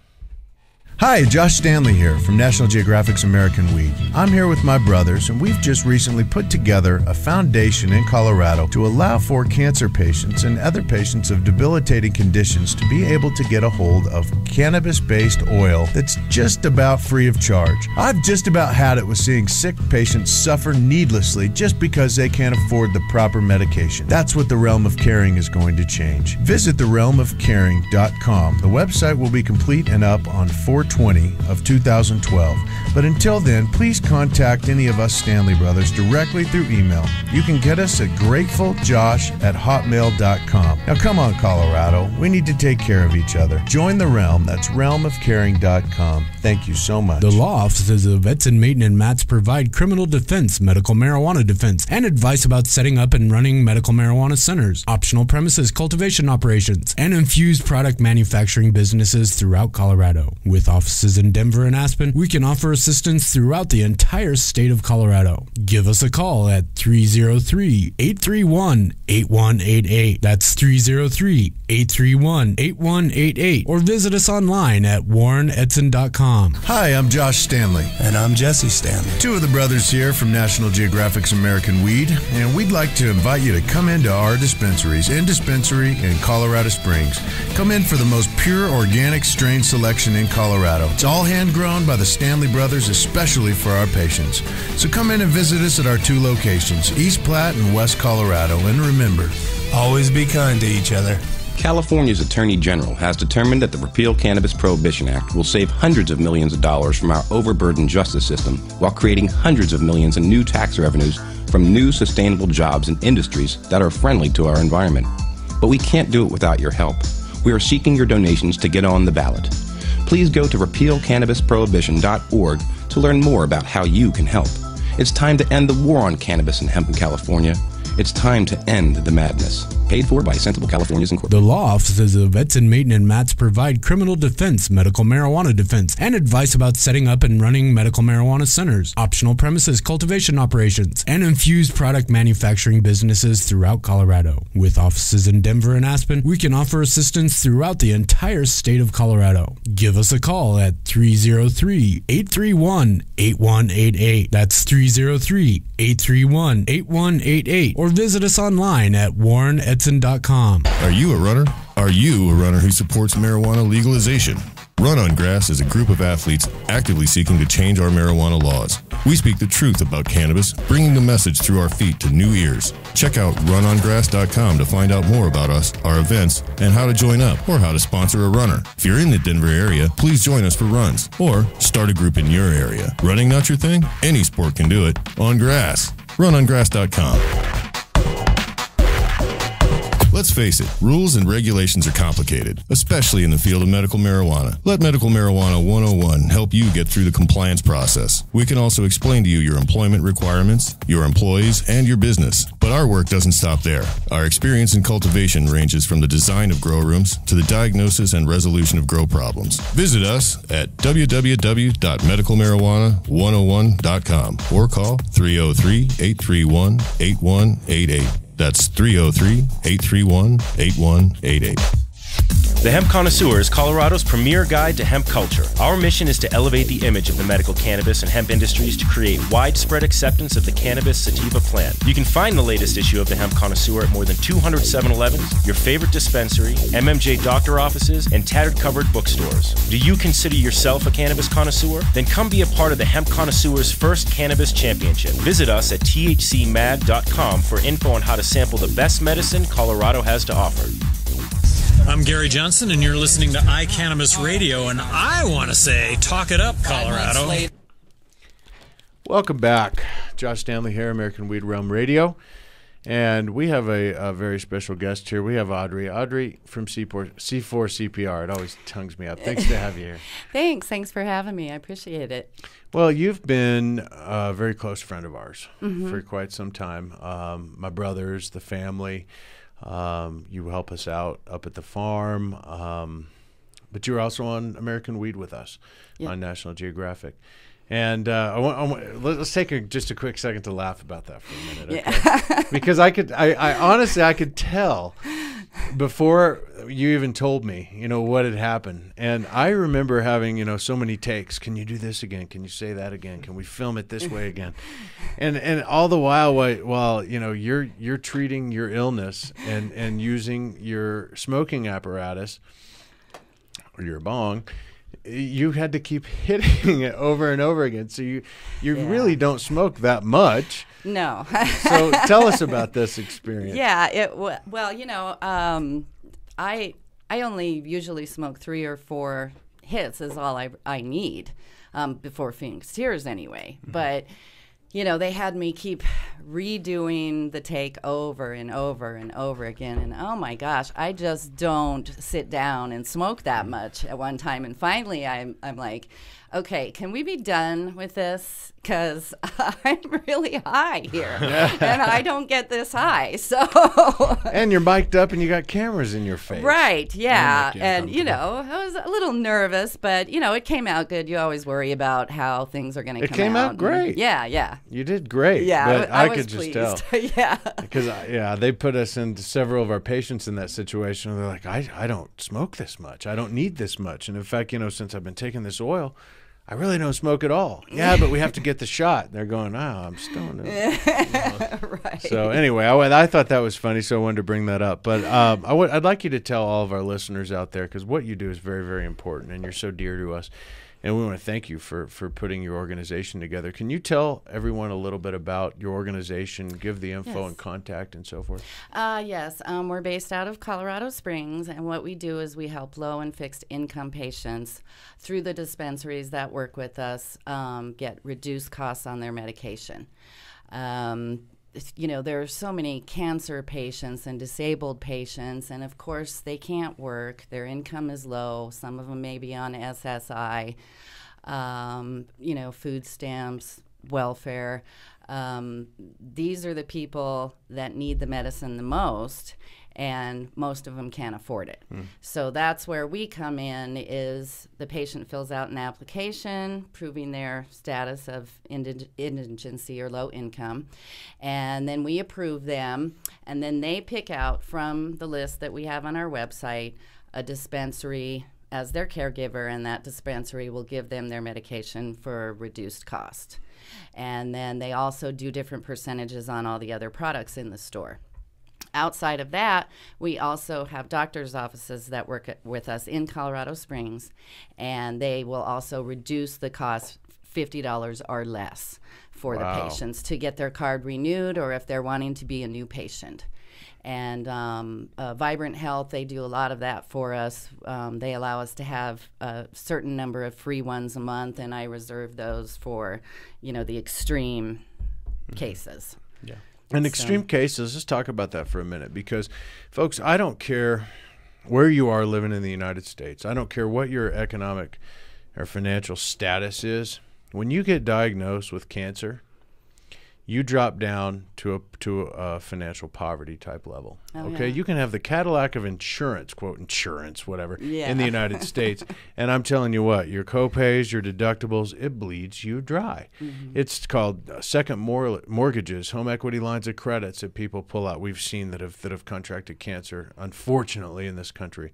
Hi, Josh Stanley here from National Geographic's American Weed. I'm here with my brothers, and we've just recently put together a foundation in Colorado to allow for cancer patients and other patients of debilitating conditions to be able to get a hold of cannabis-based oil that's just about free of charge. I've just about had it with seeing sick patients suffer needlessly just because they can't afford the proper medication. That's what the Realm of Caring is going to change. Visit therealmofcaring.com. The website will be complete and up on 4 20 of 2012. But until then, please contact any of us Stanley Brothers directly through email. You can get us at gratefuljosh@hotmail.com. Now come on, Colorado. We need to take care of each other. Join the Realm. That's realmofcaring.com. Thank you so much. The law offices of Edson Maton and Matz provide criminal defense, medical marijuana defense, and advice about setting up and running medical marijuana centers, optional premises cultivation operations, and infused product manufacturing businesses throughout Colorado. With offices in Denver and Aspen, we can offer assistance throughout the entire state of Colorado. Give us a call at 303-831-8188. That's 303-831-8188. Or visit us online at warrenedson.com. Hi, I'm Josh Stanley. And I'm Jesse Stanley. Two of the brothers here from National Geographic's American Weed, and we'd like to invite you to come into our dispensaries in Dispensary in Colorado Springs. Come in for the most pure organic strain selection in Colorado. It's all hand-grown by the Stanley Brothers, especially for our patients. So come in and visit us at our two locations, East Platte and West Colorado. And remember, always be kind to each other. California's Attorney General has determined that the Repeal Cannabis Prohibition Act will save hundreds of millions of dollars from our overburdened justice system while creating hundreds of millions in new tax revenues from new sustainable jobs and industries that are friendly to our environment. But we can't do it without your help. We are seeking your donations to get on the ballot. Please go to repealcannabisprohibition.org to learn more about how you can help. It's time to end the war on cannabis and hemp in California. It's time to end the madness. Paid for by Sensible Californians Incorporated. The law offices of Edson Maton and Matz provide criminal defense, medical marijuana defense, and advice about setting up and running medical marijuana centers, optional premises cultivation operations, and infused product manufacturing businesses throughout Colorado. With offices in Denver and Aspen, we can offer assistance throughout the entire state of Colorado. Give us a call at 303-831-8188. That's 303-831-8188. Or visit us online at warrenedson.com. Are you a runner? Are you a runner who supports marijuana legalization? Run on Grass is a group of athletes actively seeking to change our marijuana laws. We speak the truth about cannabis, bringing the message through our feet to new ears. Check out runongrass.com to find out more about us, our events, and how to join up or how to sponsor a runner. If you're in the Denver area, please join us for runs or start a group in your area. Running not your thing? Any sport can do it. On grass. Runongrass.com. Let's face it, rules and regulations are complicated, especially in the field of medical marijuana. Let Medical Marijuana 101 help you get through the compliance process. We can also explain to you your employment requirements, your employees, and your business. But our work doesn't stop there. Our experience in cultivation ranges from the design of grow rooms to the diagnosis and resolution of grow problems. Visit us at www.medicalmarijuana101.com or call 303-831-8188. That's 303-831-8188. The Hemp Connoisseur is Colorado's premier guide to hemp culture. Our mission is to elevate the image of the medical cannabis and hemp industries to create widespread acceptance of the cannabis sativa plant. You can find the latest issue of the Hemp Connoisseur at more than 200 7-Elevens, your favorite dispensary, MMJ doctor offices, and tattered covered bookstores. Do you consider yourself a cannabis connoisseur? Then come be a part of the Hemp Connoisseur's first cannabis championship. Visit us at thcmag.com for info on how to sample the best medicine Colorado has to offer. I'm Gary Johnson, and you're listening to iCannabis Radio, and I want to say, talk it up, Colorado. Welcome back. Josh Stanley here, American Weed Realm Radio. And we have a very special guest here. We have Audrey. Audrey from C4 CPR. It always tongues me out. Thanks to have you here. Thanks for having me. I appreciate it. Well, you've been a very close friend of ours for quite some time. My brothers, the family. You help us out up at the farm, but you're also on American Weed with us on National Geographic. And let's take just a quick second to laugh about that for a minute, okay? Because I honestly could tell before you even told me, what had happened. And I remember having, so many takes. Can you do this again? Can you say that again? Can we film it this way again? And all the while you're treating your illness and using your smoking apparatus or your bong, you had to keep hitting it over and over again. So you really don't smoke that much. No. So tell us about this experience. Yeah. I only usually smoke 3 or 4 hits is all I need before Phoenix Tears anyway. But you know, they had me keep redoing the take over and over and over again. And oh my gosh, I just don't sit down and smoke that much at one time. And finally, I'm like, okay, can we be done with this? Because I'm really high here, and I don't get this high. So, and you're mic'd up, and you got cameras in your face. Right? Yeah, and you know, I was a little nervous, but you know, it came out good. You always worry about how things are going to come out. It came out great. Yeah. You did great. Yeah, but I could was just pleased. tell. Yeah. Because they put us into several of our patients in that situation. They're like, I don't smoke this much. I don't need this much. And in fact, you know, since I've been taking this oil, I really don't smoke at all. Yeah, but we have to get the shot. They're going, I'm stoned. Right. So anyway, I thought that was funny, so I wanted to bring that up. But I'd like you to tell all of our listeners out there, because what you do is very, very important, and you're so dear to us. And we want to thank you for putting your organization together. Can you tell everyone a little bit about your organization, give the info and contact and so forth? Yes. We're based out of Colorado Springs, and what we do is we help low and fixed income patients through the dispensaries that work with us get reduced costs on their medication. You know, there are so many cancer patients and disabled patients, and of course they can't work. Their income is low. Some of them may be on SSI, you know, food stamps, welfare. These are the people that need the medicine the most, and most of them can't afford it. So that's where we come in, is the patient fills out an application proving their status of indigency or low income, and then we approve them, and then they pick out from the list that we have on our website a dispensary as their caregiver, and that dispensary will give them their medication for a reduced cost. And then they also do different percentages on all the other products in the store. Outside of that, we also have doctors' offices that work with us in Colorado Springs, and they will also reduce the cost $50 or less for the patients to get their card renewed, or if they're wanting to be a new patient. And Vibrant Health, they do a lot of that for us. They allow us to have a certain number of free ones a month, and I reserve those for, you know, the extreme cases. Yeah. In extreme cases, let's talk about that for a minute, because, folks, I don't care where you are living in the United States. I don't care what your economic or financial status is. When you get diagnosed with cancer, you drop down to a financial poverty type level. Okay, you can have the Cadillac of insurance, quote insurance, whatever, in the United States, and I'm telling you what, your copays, your deductibles, it bleeds you dry. It's called second mortgages, home equity lines of credits that people pull out. We've seen that have contracted cancer, unfortunately, in this country.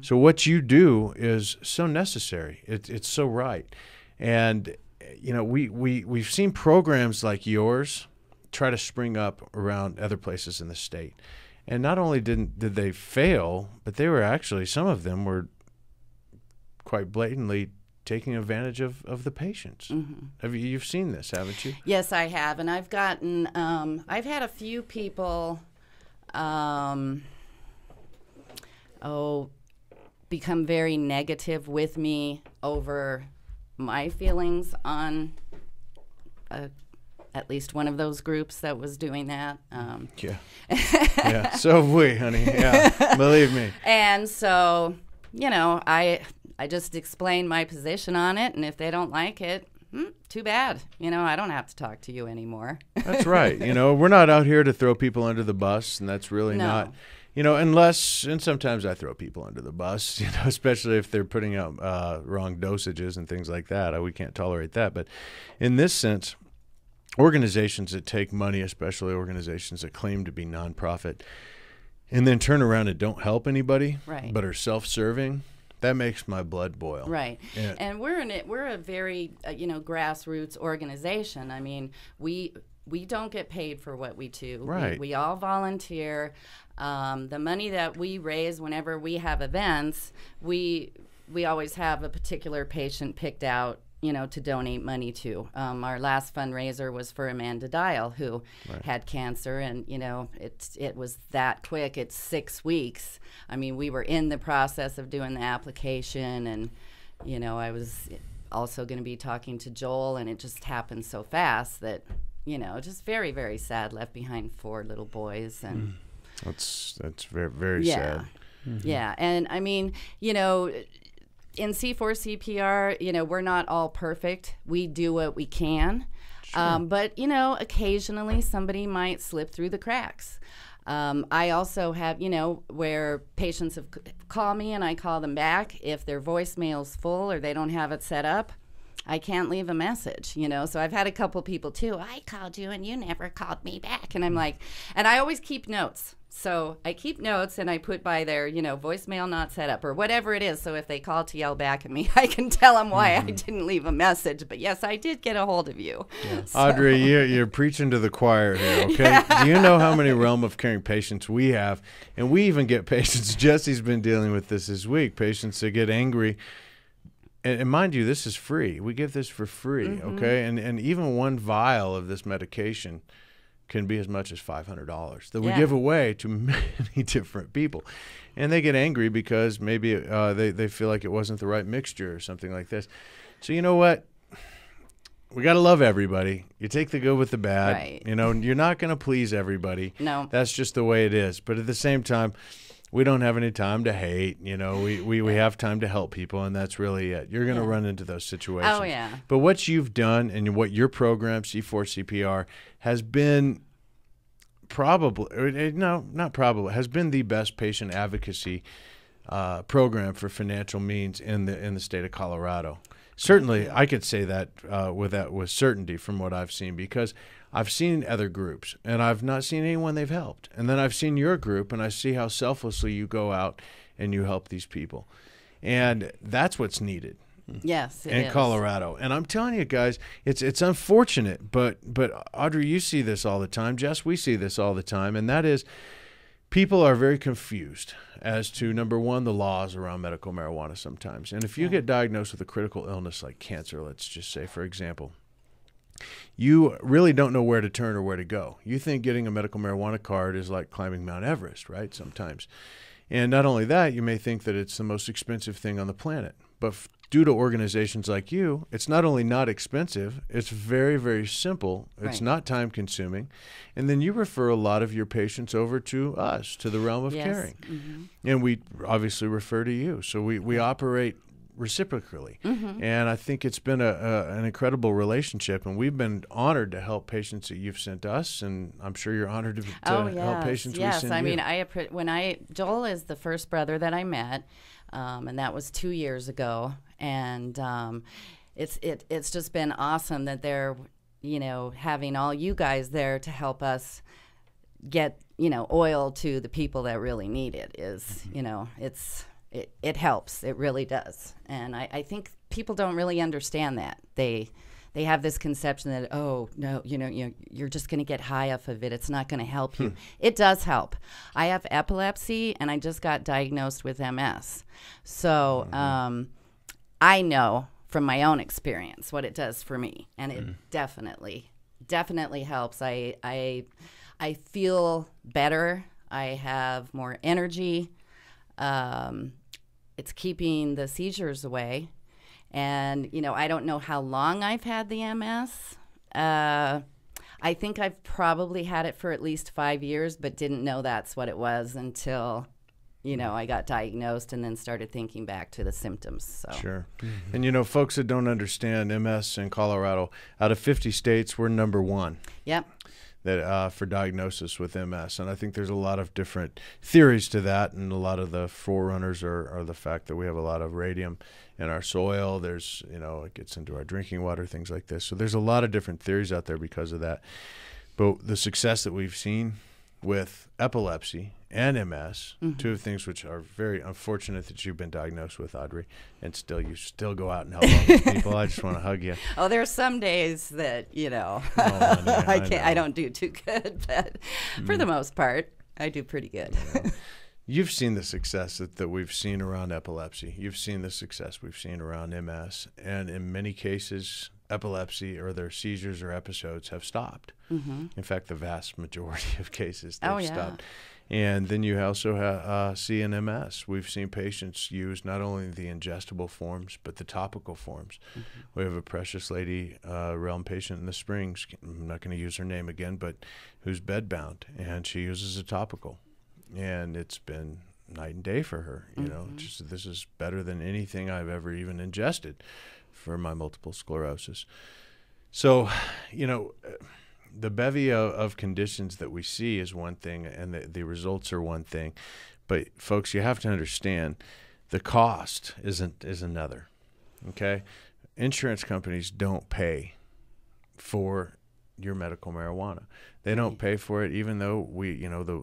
So what you do is so necessary. It's so right, and you know, we've seen programs like yours try to spring up around other places in the state. And not only did they fail, but they were actually, some of them were quite blatantly taking advantage of the patients. You've seen this, haven't you? Yes, I have. And I've gotten, I've had a few people, become very negative with me over my feelings on at least one of those groups that was doing that. Yeah, so have we, honey. Yeah, believe me. And so, you know, I just explained my position on it, and if they don't like it, too bad. You know, I don't have to talk to you anymore. That's right. You know, we're not out here to throw people under the bus, and that's really not. You know, unless, and sometimes I throw people under the bus, you know, especially if they're putting out wrong dosages and things like that. We can't tolerate that. But in this sense, organizations that take money, especially organizations that claim to be nonprofit, and then turn around and don't help anybody, but are self-serving, that makes my blood boil. Right. And we're a very, you know, grassroots organization. I mean, we don't get paid for what we do. Right. We all volunteer. The money that we raise whenever we have events, we always have a particular patient picked out, you know, to donate money to. Our last fundraiser was for Amanda Dial, who had cancer, and you know, it was that quick. It's 6 weeks. I mean, we were in the process of doing the application, and I was also going to be talking to Joel, and it just happened so fast that, just very, very sad. Left behind 4 little boys, and that's very, very yeah. sad. Mm-hmm. Yeah, and I mean, in C4 CPR, we're not all perfect. We do what we can. Sure. But, occasionally somebody might slip through the cracks. I also have, where patients have called me and I call them back. If their voicemail's full or they don't have it set up, I can't leave a message, So I've had a couple people too. I called you and you never called me back. And I'm like, and I always keep notes. So I keep notes and I put by there, voicemail not set up or whatever it is. So if they call to yell back at me, I can tell them why I didn't leave a message. But yes, I did get a hold of you. Yeah. So. Audrey, you're preaching to the choir here, okay? Do you know how many realm of caring patients we have? And we even get patients, Jesse's been dealing with this week, patients that get angry. And mind you, this is free. We give this for free, okay? And even one vial of this medication can be as much as $500 that we give away to many different people. And they get angry because maybe they feel like it wasn't the right mixture or something like this. So you know what? We got to love everybody. You take the good with the bad. Right. You're not going to please everybody. No. That's just the way it is. But at the same time, we don't have any time to hate. We have time to help people, and that's really it. You're going to run into those situations. Oh, yeah. But what you've done and what your program, C4 CPR, has been has been the best patient advocacy program for financial means in the state of Colorado. Certainly, I could say that with certainty from what I've seen, because I've seen other groups, and I've not seen anyone they've helped. And then I've seen your group, and I see how selflessly you go out and you help these people. And that's what's needed. Yes, it in is. Colorado. And I'm telling you guys, it's unfortunate, but Audrey, you see this all the time. Jess, we see this all the time, and that is people are very confused as to, number one, the laws around medical marijuana sometimes. And if you get diagnosed with a critical illness like cancer, let's just say, for example, you really don't know where to turn or where to go. You think getting a medical marijuana card is like climbing Mount Everest, right, sometimes. And not only that, you may think that it's the most expensive thing on the planet. But due to organizations like you, it's not only not expensive, it's very, very simple. It's not time consuming. And then you refer a lot of your patients over to us, to the realm of caring. Mm-hmm. And we obviously refer to you. So we operate reciprocally. Mm-hmm. And I think it's been an incredible relationship. And we've been honored to help patients that you've sent us. And I'm sure you're honored to help patients we send you. Yes, I mean, Joel is the first brother that I met. And that was 2 years ago, and it's just been awesome that they're having all you guys there to help us get oil to the people that really need it. It helps, it really does, and I think people don't really understand that. They have this conception that, oh, no, you're just going to get high off of it. It's not going to help you. It does help. I have epilepsy, and I just got diagnosed with MS. So I know from my own experience what it does for me, and it definitely helps. I feel better. I have more energy. It's keeping the seizures away. And, I don't know how long I've had the MS. I think I've probably had it for at least 5 years, but didn't know that's what it was until, I got diagnosed and then started thinking back to the symptoms. So. Sure. Mm-hmm. And, folks that don't understand MS in Colorado, out of 50 states, we're number one. Yep. That for diagnosis with MS. And I think there's a lot of different theories to that, and a lot of the forerunners are the fact that we have a lot of radium in our soil. There's, it gets into our drinking water, things like this. So there's a lot of different theories out there because of that. But the success that we've seen with epilepsy and MS, two things which are very unfortunate that you've been diagnosed with, Audrey, and you still go out and help all these people. I just want to hug you. Oh, there are some days that, I don't do too good, but for the most part, I do pretty good. You've seen the success that we've seen around epilepsy. You've seen the success we've seen around MS. And in many cases, epilepsy or their seizures or episodes have stopped. Mm-hmm. In fact, the vast majority of cases, they've stopped. And then you also see in MS, we've seen patients use not only the ingestible forms, but the topical forms. We have a precious lady, realm patient in the Springs, I'm not going to use her name again, but who's bedbound, and she uses a topical. And it's been night and day for her. You know, just, this is better than anything I've ever even ingested for my multiple sclerosis. So, you know, the bevy of conditions that we see is one thing, and the results are one thing. But, folks, you have to understand the cost is another, okay? Insurance companies don't pay for your medical marijuana. They don't pay for it, even though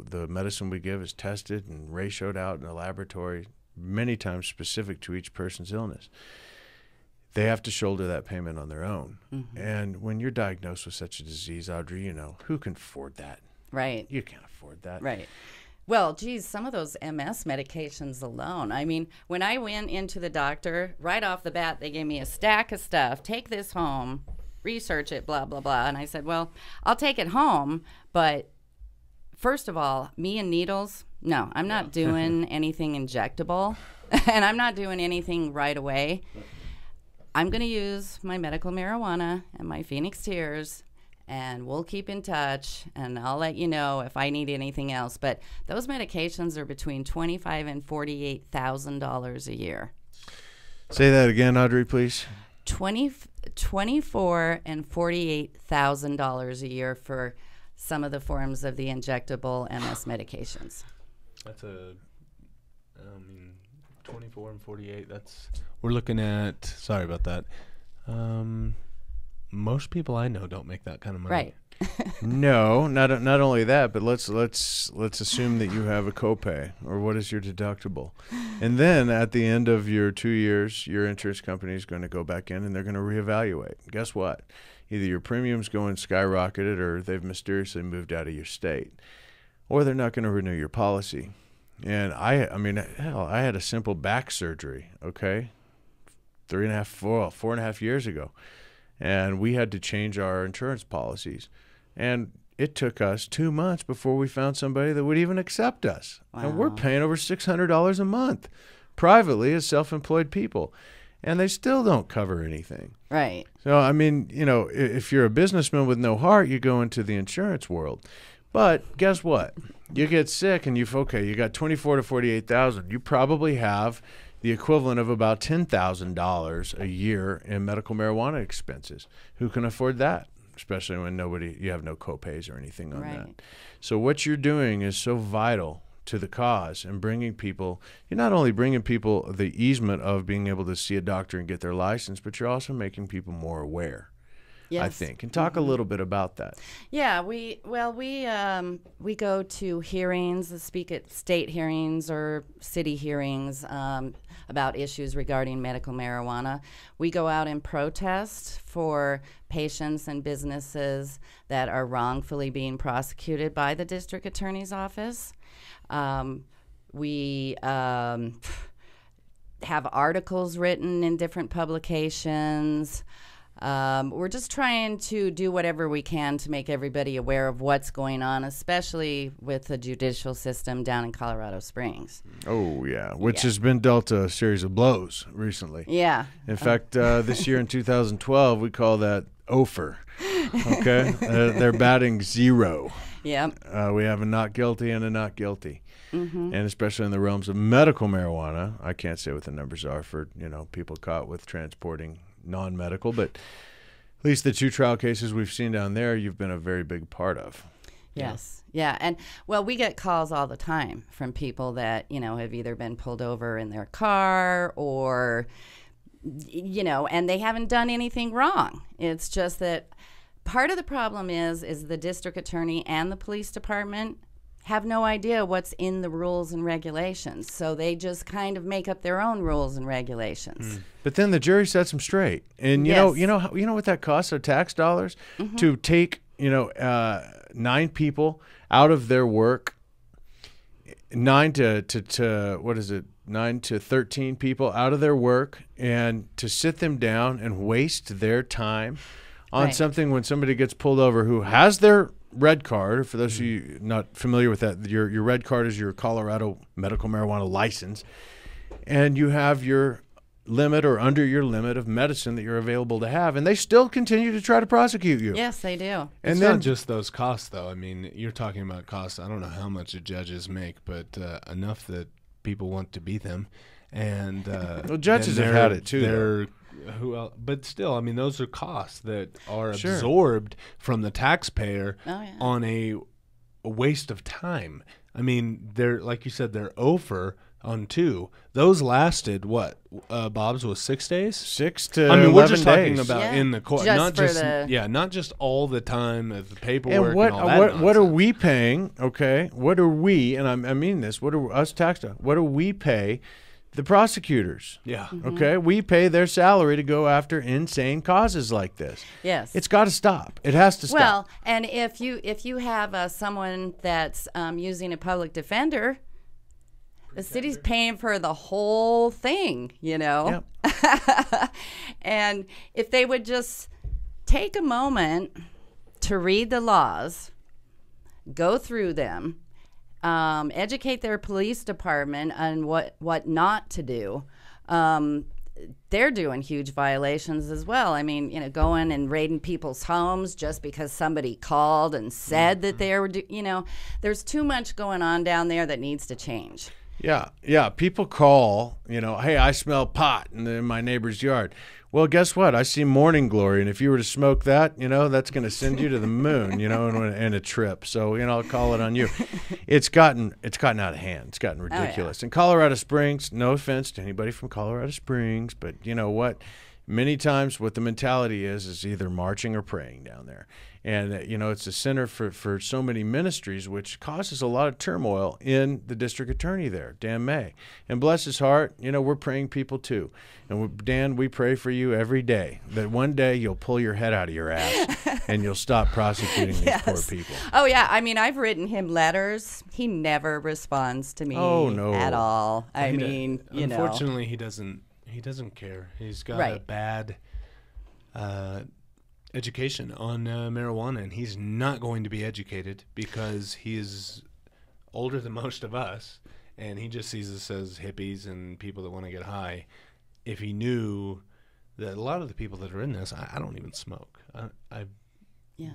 the medicine we give is tested and ratioed out in a laboratory many times specific to each person's illness. They have to shoulder that payment on their own. And when you're diagnosed with such a disease, Audrey, you know, who can afford that? Right. You can't afford that. Right. Well, geez, some of those MS medications alone. I mean, when I went into the doctor, right off the bat, they gave me a stack of stuff. Take this home, research it, blah, blah, blah. And I said, well, I'll take it home, but first of all, me and needles, no, I'm not doing anything injectable, and I'm not doing anything right away. I'm going to use my medical marijuana and my Phoenix Tears, and we'll keep in touch, and I'll let you know if I need anything else. But those medications are between $25,000 and $48,000 a year. Say that again, Audrey, please. $24,000 and $48,000 a year for some of the forms of the injectable MS medications. That's 24 and 48. We're looking at. Sorry about that. Most people I know don't make that kind of money. Right. No, not only that, but let's assume that you have a copay, or what is your deductible, and then at the end of your 2 years, your insurance company is going to go back in and they're going to reevaluate. Guess what? Either your premium's going skyrocketed, or they've mysteriously moved out of your state, or they're not going to renew your policy. And I mean, hell, I had a simple back surgery, okay, 4.5 years ago, and we had to change our insurance policies. And it took us 2 months before we found somebody that would even accept us. Wow. And we're paying over $600 a month privately as self-employed people. And they still don't cover anything. Right. So, I mean, you know, if you're a businessman with no heart, you go into the insurance world. But guess what? You get sick and you got $24,000 to $48,000. You probably have the equivalent of about $10,000 a year in medical marijuana expenses. Who can afford that? Especially when you have no copays or anything on that. So what you're doing is so vital to the cause, and you're not only bringing people the easement of being able to see a doctor and get their license, but you're also making people more aware. Yes. I think. And talk a little bit about that. Yeah, we go to hearings, speak at state hearings or city hearings about issues regarding medical marijuana. We go out and protest for patients and businesses that are wrongfully being prosecuted by the district attorney's office. We have articles written in different publications. We're just trying to do whatever we can to make everybody aware of what's going on, especially with the judicial system down in Colorado Springs. Oh, yeah, which has been dealt a series of blows recently. Yeah. In fact, this year in 2012, we call that OFER, okay? They're batting 0. Yep. We have a not guilty and a not guilty. And especially in the realms of medical marijuana, I can't say what the numbers are for, people caught with transporting non-medical, but at least the 2 trial cases we've seen down there, you've been a very big part of. Yes. Yeah. And well, we get calls all the time from people that, have either been pulled over in their car or, and they haven't done anything wrong. It's just that part of the problem is the district attorney and the police department have no idea what's in the rules and regulations, so they just kind of make up their own rules and regulations. But then the jury sets them straight, and you know what that costs of tax dollars to take 9 people out of their work, 9 to 13 people out of their work, and to sit them down and waste their time on something when somebody gets pulled over who has their red card, for those of you not familiar with that, your red card is your Colorado medical marijuana license, and you have your limit or under your limit of medicine that you're available to have, and they still continue to try to prosecute you. Yes, they do. And And it's then not just those costs, though. I mean, you're talking about costs. I don't know how much the judges make, but enough that people want to beat them. And well, judges have had it too. They're who else? But still, I mean, those are costs that are Sure. absorbed from the taxpayer Oh, yeah. on a waste of time. I mean, they're like you said, they're over on 2. Those lasted what? Bob's was 6 days. 6 to I mean, 11 we're just talking days. about Yeah. in the court, Just not for just the- not just all the time of the paperwork And what and all that what are nonsense. we paying? Okay, what are we? And I mean this. What are us tax? What do we pay the prosecutors? Yeah. Okay, we pay their salary to go after insane causes like this. Yes. It's got to stop. It has to stop. Well, and if you have someone that's using a public defender, the city's paying for the whole thing, you know. And if they would just take a moment to read the laws, go through them, educate their police department on what not to do. They're doing huge violations as well. I mean, you know, going and raiding people's homes just because somebody called and said that they were, there's too much going on down there that needs to change. Yeah. People call, hey, I smell pot in my neighbor's yard. Well, guess what? I see morning glory, and if you were to smoke that, that's going to send you to the moon, and a trip. So, I'll call it on you. It's gotten out of hand. It's gotten ridiculous. In Colorado Springs, no offense to anybody from Colorado Springs, but you know what? Many times what the mentality is either marching or praying down there. And, it's a center for so many ministries, which causes a lot of turmoil in the district attorney there, Dan May. And bless his heart, we're praying people too. And Dan, we pray for you every day that one day you'll pull your head out of your ass and you'll stop prosecuting these poor people. Oh, yeah. I mean, I've written him letters. He never responds to me at all. I mean, unfortunately, he doesn't care. He's got a bad education on marijuana, and he's not going to be educated because he's older than most of us, and he just sees us as hippies and people that want to get high. If he knew that a lot of the people that are in this, I don't even smoke. I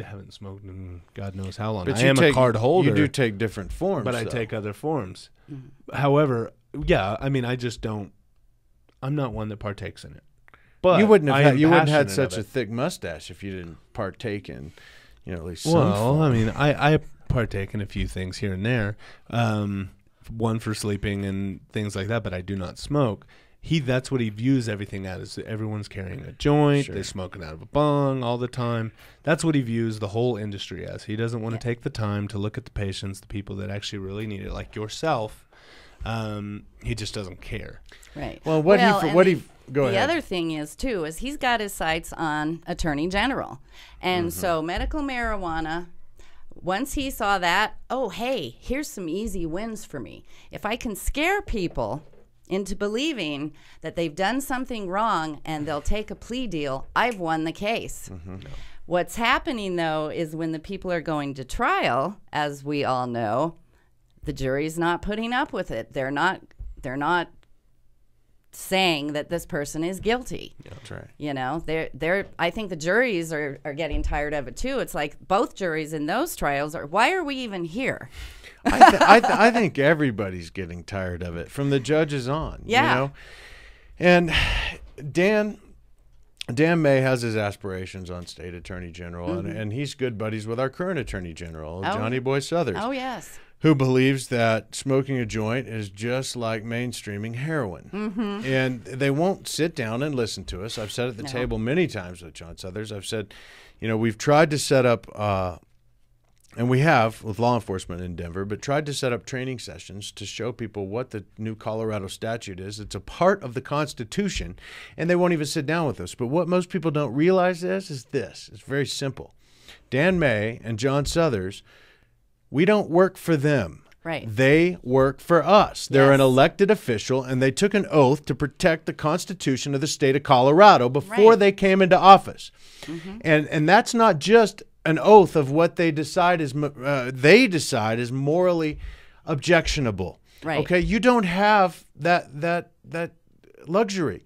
haven't smoked in God knows how long. But I am a card holder. You do take different forms, but I take other forms. Mm-hmm. However, I mean, I just don't. I'm not one that partakes in it. But you wouldn't have had such such a thick mustache if you didn't partake in, at least some Well, form. I mean, I partake in a few things here and there, one for sleeping and things like that, but I do not smoke. That's what he views everything as. Everyone's carrying a joint, they're smoking out of a bong all the time. That's what he views the whole industry as. He doesn't want to take the time to look at the patients, the people that actually really need it, like yourself. He just doesn't care. Right. Well, go ahead. The other thing is he's got his sights on Attorney General. And so medical marijuana, once he saw that, hey, here's some easy wins for me. If I can scare people into believing that they've done something wrong and they'll take a plea deal, I've won the case. Mm-hmm. No. What's happening, though, is when the people are going to trial, as we all know, the jury's not putting up with it. They're not saying that this person is guilty. Yeah, that's right. They're I think the juries are getting tired of it too. It's like both juries in those trials why are we even here? I think everybody's getting tired of it, from the judges on. Yeah. And Dan May has his aspirations on state attorney general, and he's good buddies with our current attorney general, Johnny Boy Suthers. Oh, yes. Who believes that smoking a joint is just like mainstreaming heroin. Mm-hmm. And they won't sit down and listen to us. I've said at the table many times with John Suthers, I've said, we've tried to set up, and we have with law enforcement in Denver, but tried to set up training sessions to show people what the new Colorado statute is. It's a part of the Constitution, and they won't even sit down with us. But what most people don't realize is this. It's very simple. Dan May and John Suthers, we don't work for them. Right. They work for us. They're an elected official, and they took an oath to protect the Constitution of the state of Colorado before they came into office. Mm-hmm. And that's not just an oath of what they decide is morally objectionable. Right. Okay, you don't have that luxury.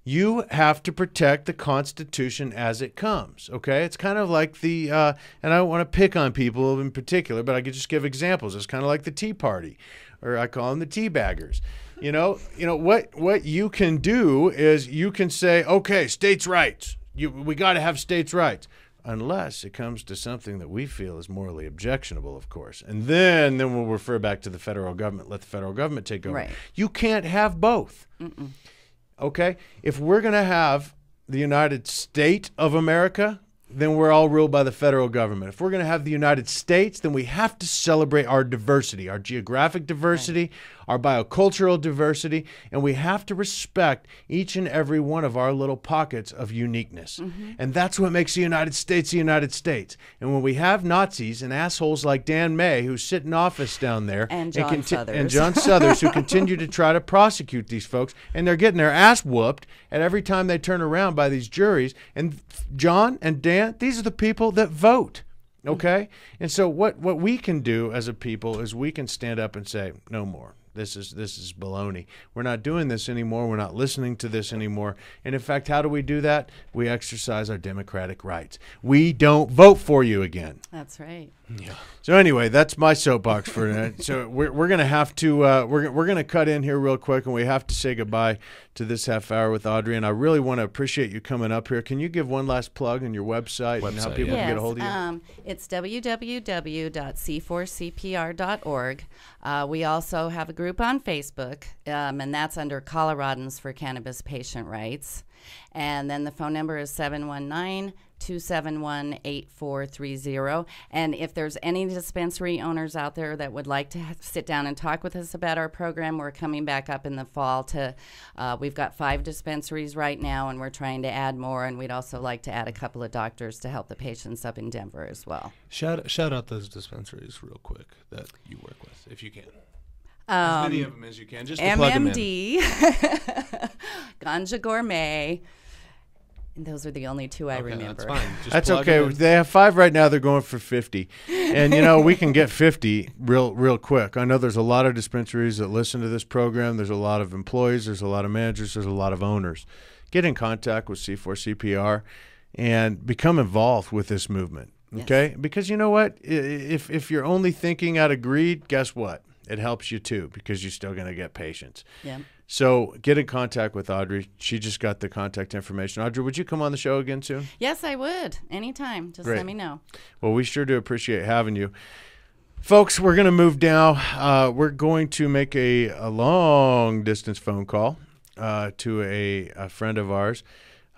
You have to protect the Constitution as it comes. Okay, it's kind of like the and I don't want to pick on people in particular, but I could just give examples. It's kind of like the Tea Party, or I call them the tea baggers. You know what you can do is you can say, okay, states' rights. We got to have states' rights. Unless it comes to something that we feel is morally objectionable, of course. And then we'll refer back to the federal government, let the federal government take over. Right. You can't have both. Mm-mm. Okay? If we're going to have the United States of America, then we're all ruled by the federal government. If we're going to have the United States, then we have to celebrate our diversity, our geographic diversity, our biocultural diversity, and we have to respect each and every one of our little pockets of uniqueness. Mm-hmm. And that's what makes the United States the United States. And when we have Nazis and assholes like Dan May, who sit in office down there, and John Suthers, and John Suthers, who continue to try to prosecute these folks, and they're getting their ass whooped at every time they turn around by these juries. And John and Dan, these are the people that vote. Okay? And so what we can do as a people is we can stand up and say, no more. This is baloney. We're not doing this anymore. We're not listening to this anymore. And in fact, how do we do that? We exercise our democratic rights. We don't vote for you again. That's right. Yeah. So anyway, that's my soapbox for tonight. So we're gonna have to we're gonna cut in here real quick, and we have to say goodbye to this half hour with Audrey. And I really want to appreciate you coming up here. Can you give one last plug on your website and how people can get a hold of you? It's www.c4cpr.org. We also have a group on Facebook, and that's under Coloradans for Cannabis Patient Rights. And then the phone number is 719-271-8430. And if there's any dispensary owners out there that would like to sit down and talk with us about our program, we're coming back up in the fall to, we've got 5 dispensaries right now, and we're trying to add more, and we'd also like to add a couple of doctors to help the patients up in Denver as well. Shout out those dispensaries real quick that you work with, if you can. As many of them as you can, just to plug them in. MMD, Ganja Gourmet. And those are the only 2 I remember. That's fine. Just that's okay. They have 5 right now. They're going for 50. And, we can get 50 real quick. I know there's a lot of dispensaries that listen to this program. There's a lot of employees. There's a lot of managers. There's a lot of owners. Get in contact with C4CPR and become involved with this movement, okay? Yes. Because you know what? If you're only thinking out of greed, guess what? It helps you too, because you're still going to get patients. Yeah. So get in contact with Audrey. She just got the contact information. Audrey, would you come on the show again soon? Yes, I would. Anytime. Just let me know. Well, we sure do appreciate having you. Folks, we're going to move now. We're going to make a long-distance phone call to a friend of ours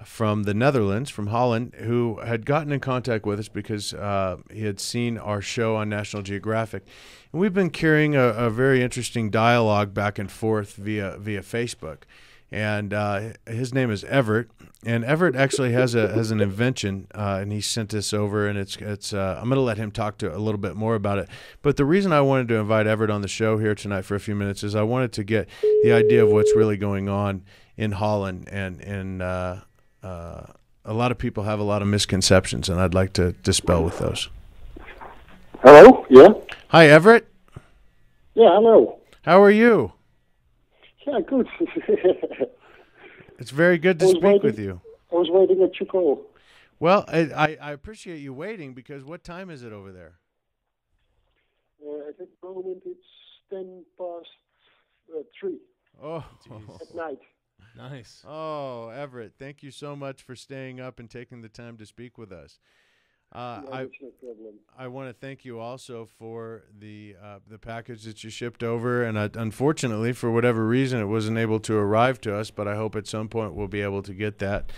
from the Netherlands, from Holland, who had gotten in contact with us because he had seen our show on National Geographic. And we've been carrying a very interesting dialogue back and forth via Facebook. And his name is Everett. And Everett actually has an invention, and he sent this over. And it's I'm going to let him talk to a little bit more about it. But the reason I wanted to invite Everett on the show here tonight for a few minutes is I wanted to get the idea of what's really going on in Holland. And a lot of people have a lot of misconceptions, and I'd like to dispel with those. Hello? Yeah? Hi, Everett. Yeah, hello. How are you? Yeah, good. It's very good to speak with you. I was waiting at your call. Well, I appreciate you waiting, because what time is it over there? At the moment, it's 10 past 3. Oh, at night. Nice. Oh, Everett, thank you so much for staying up and taking the time to speak with us. That's no problem. I want to thank you also for the package that you shipped over, and unfortunately, for whatever reason, it wasn't able to arrive to us, but I hope at some point we'll be able to get that.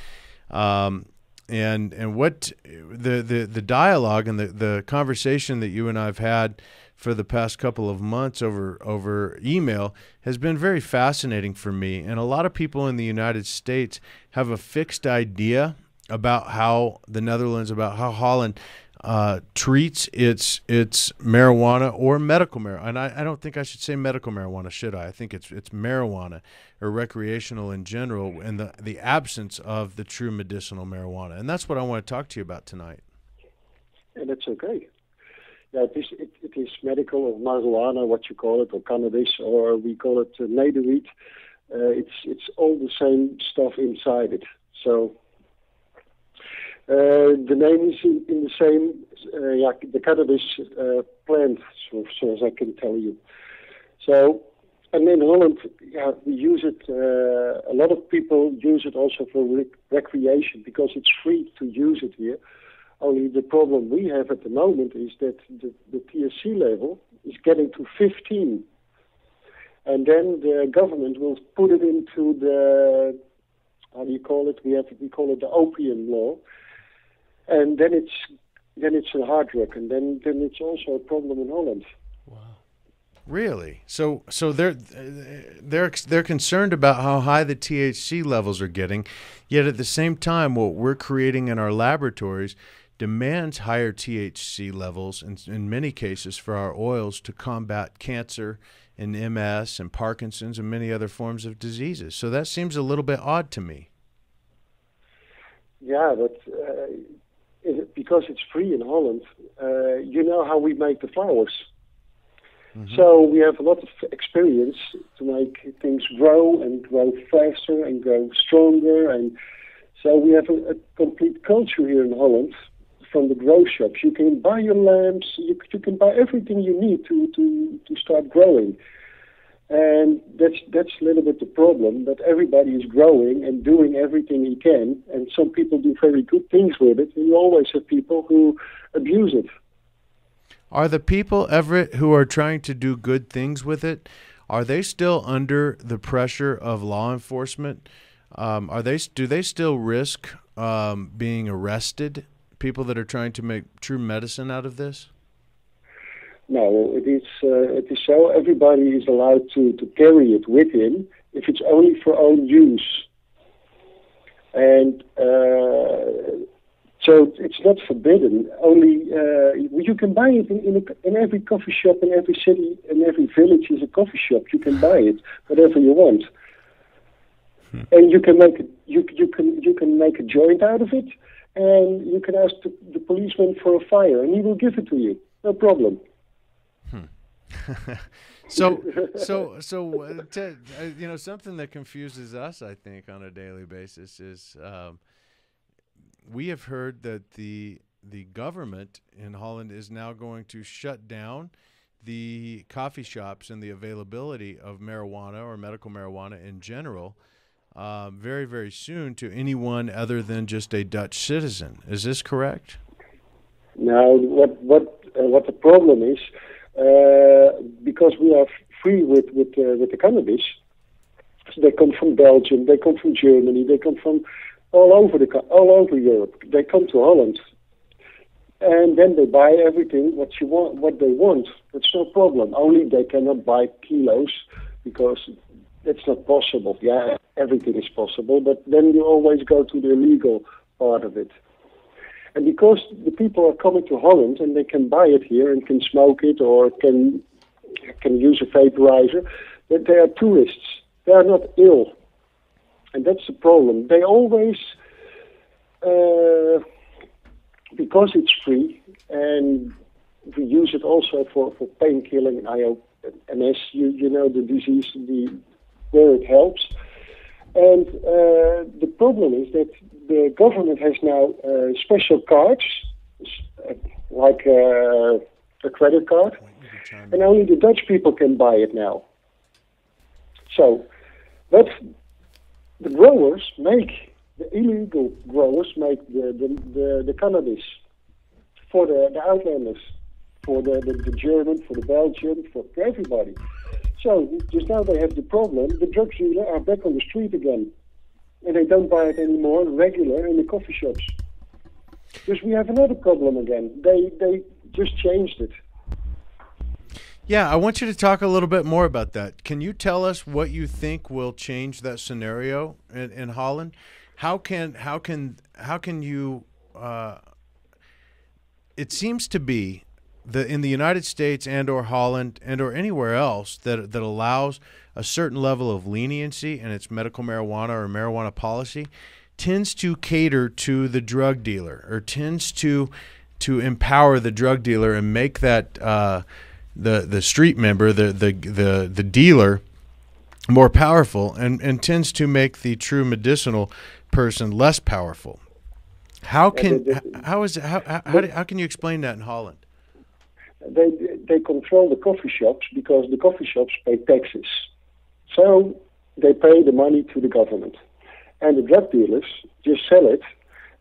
And what the dialogue and the conversation that you and I have had for the past couple of months over email has been very fascinating for me. And a lot of people in the United States have a fixed idea about how the Netherlands, about how Holland treats its marijuana or medical marijuana. And I don't think I should say medical marijuana, should I? I think it's marijuana or recreational in general, and the absence of the true medicinal marijuana. And that's what I want to talk to you about tonight. And that's okay. Yeah, it is medical or marijuana, what you call it, or cannabis, or we call it nederweed. It's all the same stuff inside it. So the name is in the same, the cannabis plant, so as I can tell you. So, and in Holland, we use it. A lot of people use it also for recreation because it's free to use it here. Only the problem we have at the moment is that the THC level is getting to 15. And then the government will put it into the, how do you call it? We call it the opium law. And then it's a hard drug. And then it's also a problem in Holland. Really? So they're concerned about how high the THC levels are getting, yet at the same time, what we're creating in our laboratories demands higher THC levels in many cases for our oils to combat cancer and MS and Parkinson's and many other forms of diseases. So that seems a little bit odd to me. Yeah, but because it's free in Holland, you know how we make the flowers. Mm-hmm. So we have a lot of experience to make things grow and grow faster and grow stronger. And so we have a complete culture here in Holland from the grow shops. You can buy your lamps, you can buy everything you need to start growing. And that's a little bit the problem, that everybody is growing and doing everything he can, and some people do very good things with it, and you always have people who abuse it. Are the people, Everett, who are trying to do good things with it, are they still under the pressure of law enforcement? Do they still risk being arrested, people that are trying to make true medicine out of this? No, it is so. Everybody is allowed to carry it with him if it's only for own use. And so it's not forbidden. Only you can buy it in every coffee shop in every city, in every village is a coffee shop. You can buy it whatever you want, and you can make you can make a joint out of it, and you can ask the policeman for a fire, and he will give it to you. No problem. So something that confuses us, I think, on a daily basis is we have heard that the government in Holland is now going to shut down the coffee shops and the availability of marijuana or medical marijuana in general very, very soon to anyone other than just a Dutch citizen. Is this correct? Now, what the problem is, because we are free with the cannabis, they come from Belgium, they come from Germany, they come from all over Europe. They come to Holland, and then they buy everything what they want. That's no problem. Only they cannot buy kilos because that's not possible. Yeah, everything is possible, but then you always go to the illegal part of it. And because the people are coming to Holland and they can buy it here and can smoke it or can use a vaporizer, that they are tourists. They are not ill. And that's the problem. They always, because it's free, and we use it also for painkilling, MS, you know the disease, where it helps. And the problem is that the government has now special cards, like a credit card, and only the Dutch people can buy it now. So, but the growers make, the illegal growers make the cannabis for the outlanders, for the German, for the Belgian, for everybody. So just now they have the problem, the drug dealers are back on the street again. And they don't buy it anymore regular in the coffee shops. Because we have another problem again. They just changed it. Yeah, I want you to talk a little bit more about that. Can you tell us what you think will change that scenario in Holland? How can you? It seems to be that in the United States and or Holland and or anywhere else that allows a certain level of leniency in its medical marijuana or marijuana policy tends to cater to the drug dealer or tends to to empower the drug dealer and make that the street member, the dealer, more powerful, and tends to make the true medicinal person less powerful. How can how you explain that in Holland? They control the coffee shops because the coffee shops pay taxes, so they pay the money to the government, and the drug dealers just sell it.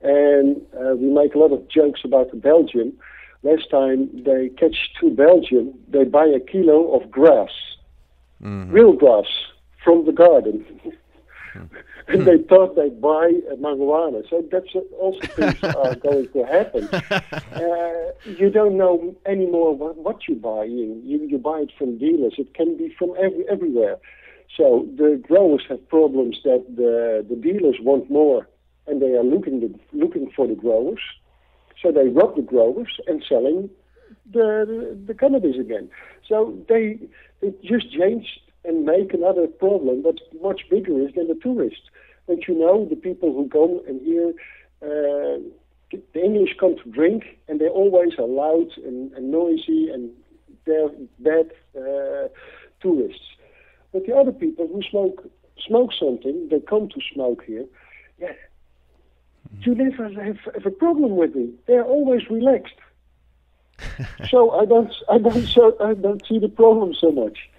And we make a lot of jokes about the Belgium. Last time they catch 2 Belgium, they buy a kilo of grass, real grass from the garden. And they thought they'd buy marijuana. So that's also things are going to happen. You don't know anymore what you're buying. You buy it from dealers. It can be from everywhere. So the growers have problems that the dealers want more, and they are looking for the growers. So they rob the growers and selling the cannabis again. So they just changed and make another problem that's much bigger is than the tourists. Don't you know, the people who come and here, the English come to drink, and they always are loud and noisy, and they're bad tourists. But the other people who smoke something, they come to smoke here. Yeah, Tunisians have a problem with me. They're always relaxed. So I don't see the problem so much.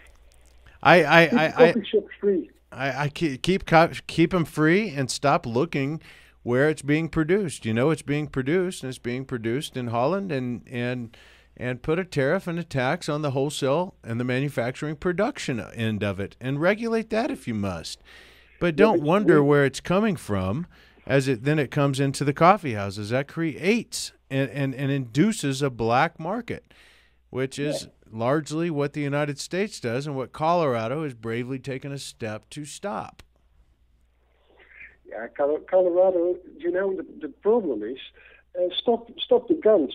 I keep them free and stop looking where it's being produced. You know, it's being produced, and it's being produced in Holland, and put a tariff and a tax on the wholesale and the manufacturing production end of it, and regulate that if you must. But don't wonder where it's coming from, as it comes into the coffee houses. That creates and induces a black market, which is largely what the United States does, and what Colorado has bravely taken a step to stop. Yeah, Colorado, you know, the problem is stop the guns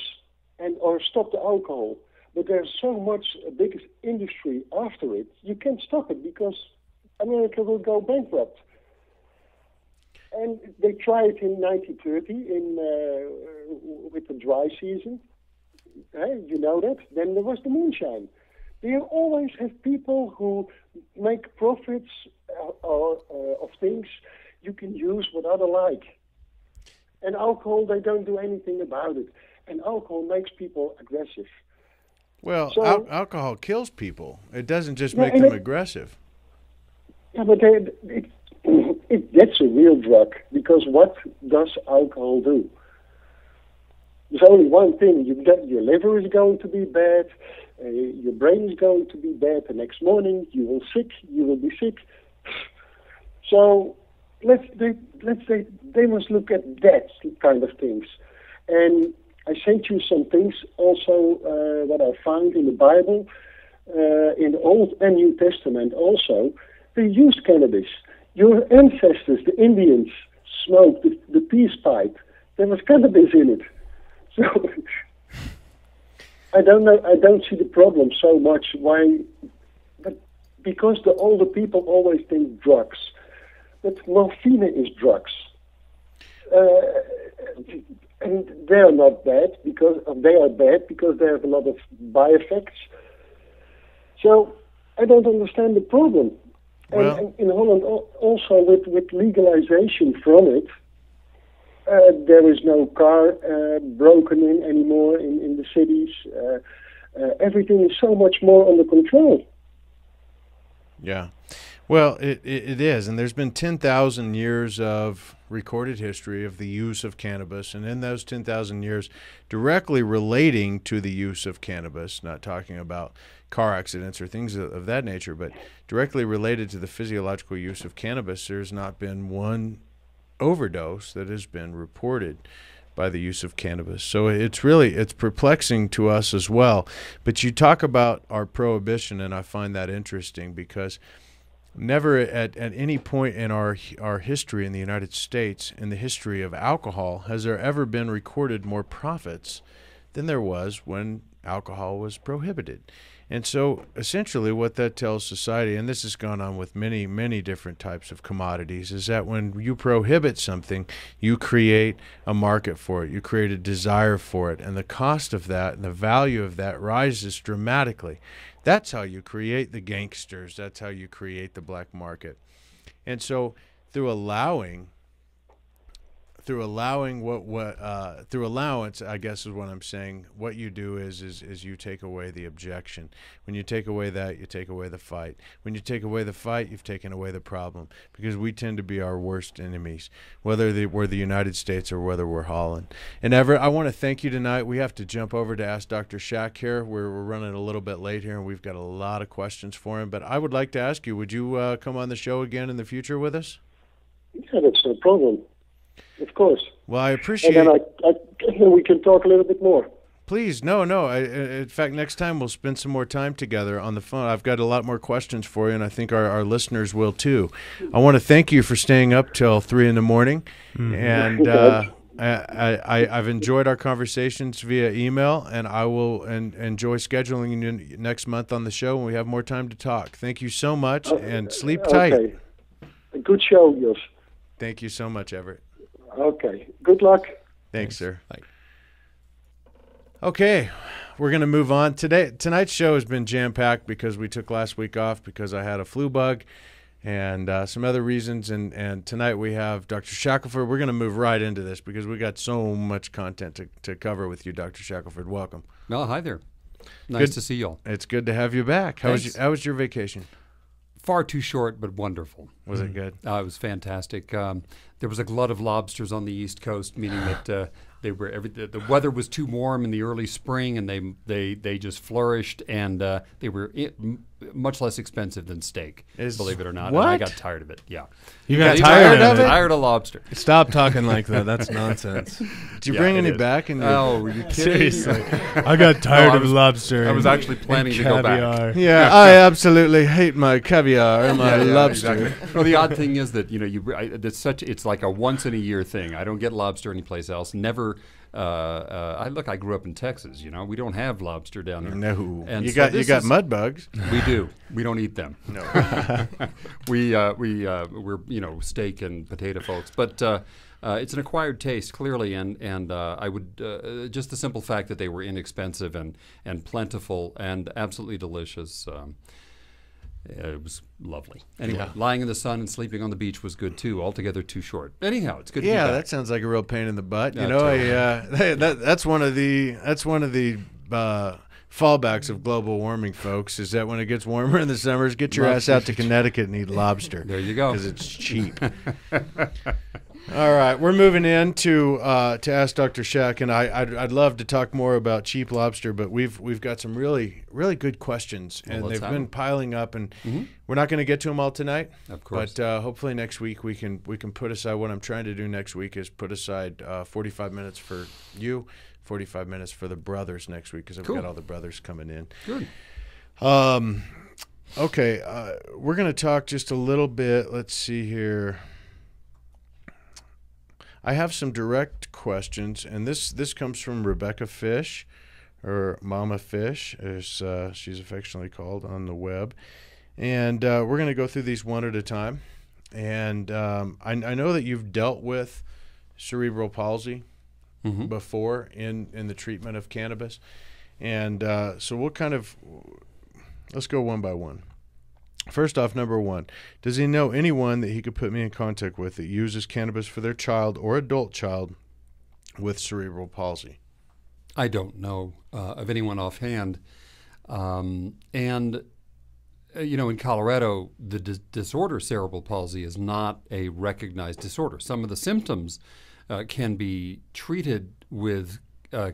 or stop the alcohol. But there's so much a big industry after it, you can't stop it because America will go bankrupt. And they tried in 1930 with the dry season. You know that? Then there was the moonshine. They always have people who make profits of things you can use what other like. And alcohol, they don't do anything about it. And alcohol makes people aggressive. Well, alcohol kills people. It doesn't just make them aggressive. Yeah, but that's a real drug, because what does alcohol do? There's only one thing. Your liver is going to be bad, your brain is going to be bad. The next morning you will be sick. So they must look at that kind of things. And I sent you some things also that I found in the Bible, in the Old and New Testament also. They used cannabis. Your ancestors, the Indians, smoked the peace pipe. There was cannabis in it. So I don't know. I don't see the problem so much. Why? But because the older people always think drugs. But morphine is drugs, and they are not bad because they have a lot of by-effects. So I don't understand the problem. Well, and in Holland also with legalization from it. There is no car broken in anymore in the cities. Everything is so much more under control. Yeah. Well, it is. And there's been 10,000 years of recorded history of the use of cannabis. And in those 10,000 years, directly relating to the use of cannabis, not talking about car accidents or things of that nature, but directly related to the physiological use of cannabis, there's not been one overdose that has been reported by the use of cannabis. So it's perplexing to us as well. But you talk about our prohibition, and I find that interesting because never at any point in our history in the United States, in the history of alcohol, has there ever been recorded more profits than there was when alcohol was prohibited. And so essentially what that tells society, and this has gone on with many, many different types of commodities, is that when you prohibit something, you create a market for it. You create a desire for it. And the cost of that and the value of that rises dramatically. That's how you create the gangsters. That's how you create the black market. And so through allowance, I guess is what I'm saying. What you do is you take away the objection. When you take away that, you take away the fight. When you take away the fight, you've taken away the problem, because we tend to be our worst enemies, whether we're the United States or whether we're Holland. And Everett, I want to thank you tonight. We have to jump over to Ask Dr. Shack here. We're running a little bit late here, and we've got a lot of questions for him. But I would like to ask you, would you come on the show again in the future with us? Yeah, that's no problem. Of course. Well, I appreciate. And then we can talk a little bit more. Please, no. In fact, next time we'll spend some more time together on the phone. I've got a lot more questions for you, and I think our listeners will too. I want to thank you for staying up till 3 a.m. And I've enjoyed our conversations via email, and I will enjoy scheduling you next month on the show when we have more time to talk. Thank you so much, and sleep tight. Okay. A good show, Jos. Thank you so much, Everett. Okay. Good luck. Thanks, sir. Bye. Okay, we're going to move on. Tonight's show has been jam-packed because we took last week off because I had a flu bug and some other reasons. And tonight we have Dr. Shackelford. We're going to move right into this because we got so much content to cover with you, Dr. Shackelford. Welcome. Well, hi there. Nice to see you all. It's good to have you back. How was your vacation? Far too short, but wonderful. Was it good? It was fantastic. There was a glut of lobsters on the East Coast, meaning that the weather was too warm in the early spring, and they just flourished, and they were much less expensive than steak, believe it or not. What? And I got tired of it. Yeah, you got tired of it? Tired of lobster. Stop talking like that. That's nonsense. Did you bring any back? Oh, were you kidding? Seriously, I got tired of lobster. I was actually planning to go back. Yeah, I absolutely hate my caviar and my lobster. Exactly. Well, the odd thing is that it's like a once in a year thing. I don't get lobster anyplace else. Never. I grew up in Texas. We don't have lobster down there. No, and you got mud bugs. We do. We don't eat them. No, we're steak and potato folks. But it's an acquired taste, clearly, and I would just the simple fact that they were inexpensive and plentiful and absolutely delicious. It was lovely. Anyway, lying in the sun and sleeping on the beach was good too. Altogether too short. Anyhow, it's good to be back. That sounds like a real pain in the butt. Totally. That's one of the fallbacks of global warming, folks. Is that when it gets warmer in the summers, get your ass out to Connecticut and eat lobster. There you go, because it's cheap. All right, we're moving in to Ask Dr. Shack, and I'd love to talk more about cheap lobster, but we've got some really good questions, and they've been piling up, and we're not going to get to them all tonight. Of course, but hopefully next week we can put aside. What I'm trying to do next week is put aside 45 minutes for you, 45 minutes for the brothers next week, because I've got all the brothers coming in. Good. Okay, we're going to talk just a little bit. Let's see here. I have some direct questions, and this comes from Rebecca Fish, or Mama Fish, as she's affectionately called on the web. And we're going to go through these one at a time. And I know that you've dealt with cerebral palsy before in the treatment of cannabis. And so let's go one by one. First off, number one, does he know anyone that he could put me in contact with that uses cannabis for their child or adult child with cerebral palsy? I don't know of anyone offhand. In Colorado, the disorder cerebral palsy is not a recognized disorder. Some of the symptoms can be treated with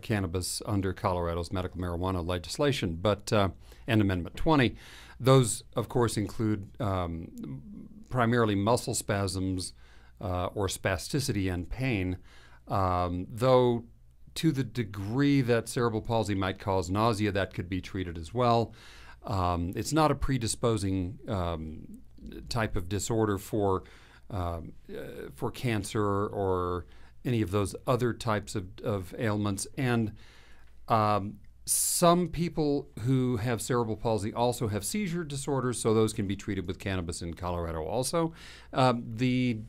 cannabis under Colorado's medical marijuana legislation, and Amendment 20. Those, of course, include primarily muscle spasms or spasticity and pain, though to the degree that cerebral palsy might cause nausea, that could be treated as well. It's not a predisposing type of disorder for cancer or any of those other types of ailments. And some people who have cerebral palsy also have seizure disorders, so those can be treated with cannabis in Colorado also. The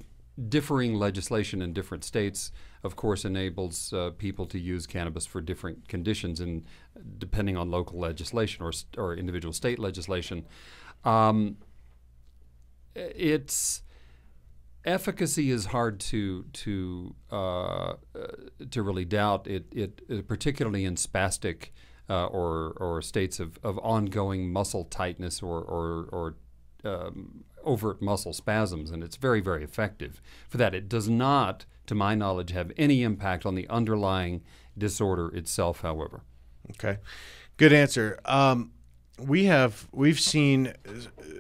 differing legislation in different states, of course, enables people to use cannabis for different conditions, and depending on local legislation or individual state legislation. Its efficacy is hard to really doubt. It particularly in spastic or states of ongoing muscle tightness or overt muscle spasms, and it's very, very effective for that. It does not, to my knowledge, have any impact on the underlying disorder itself, however. Okay, good answer. We've seen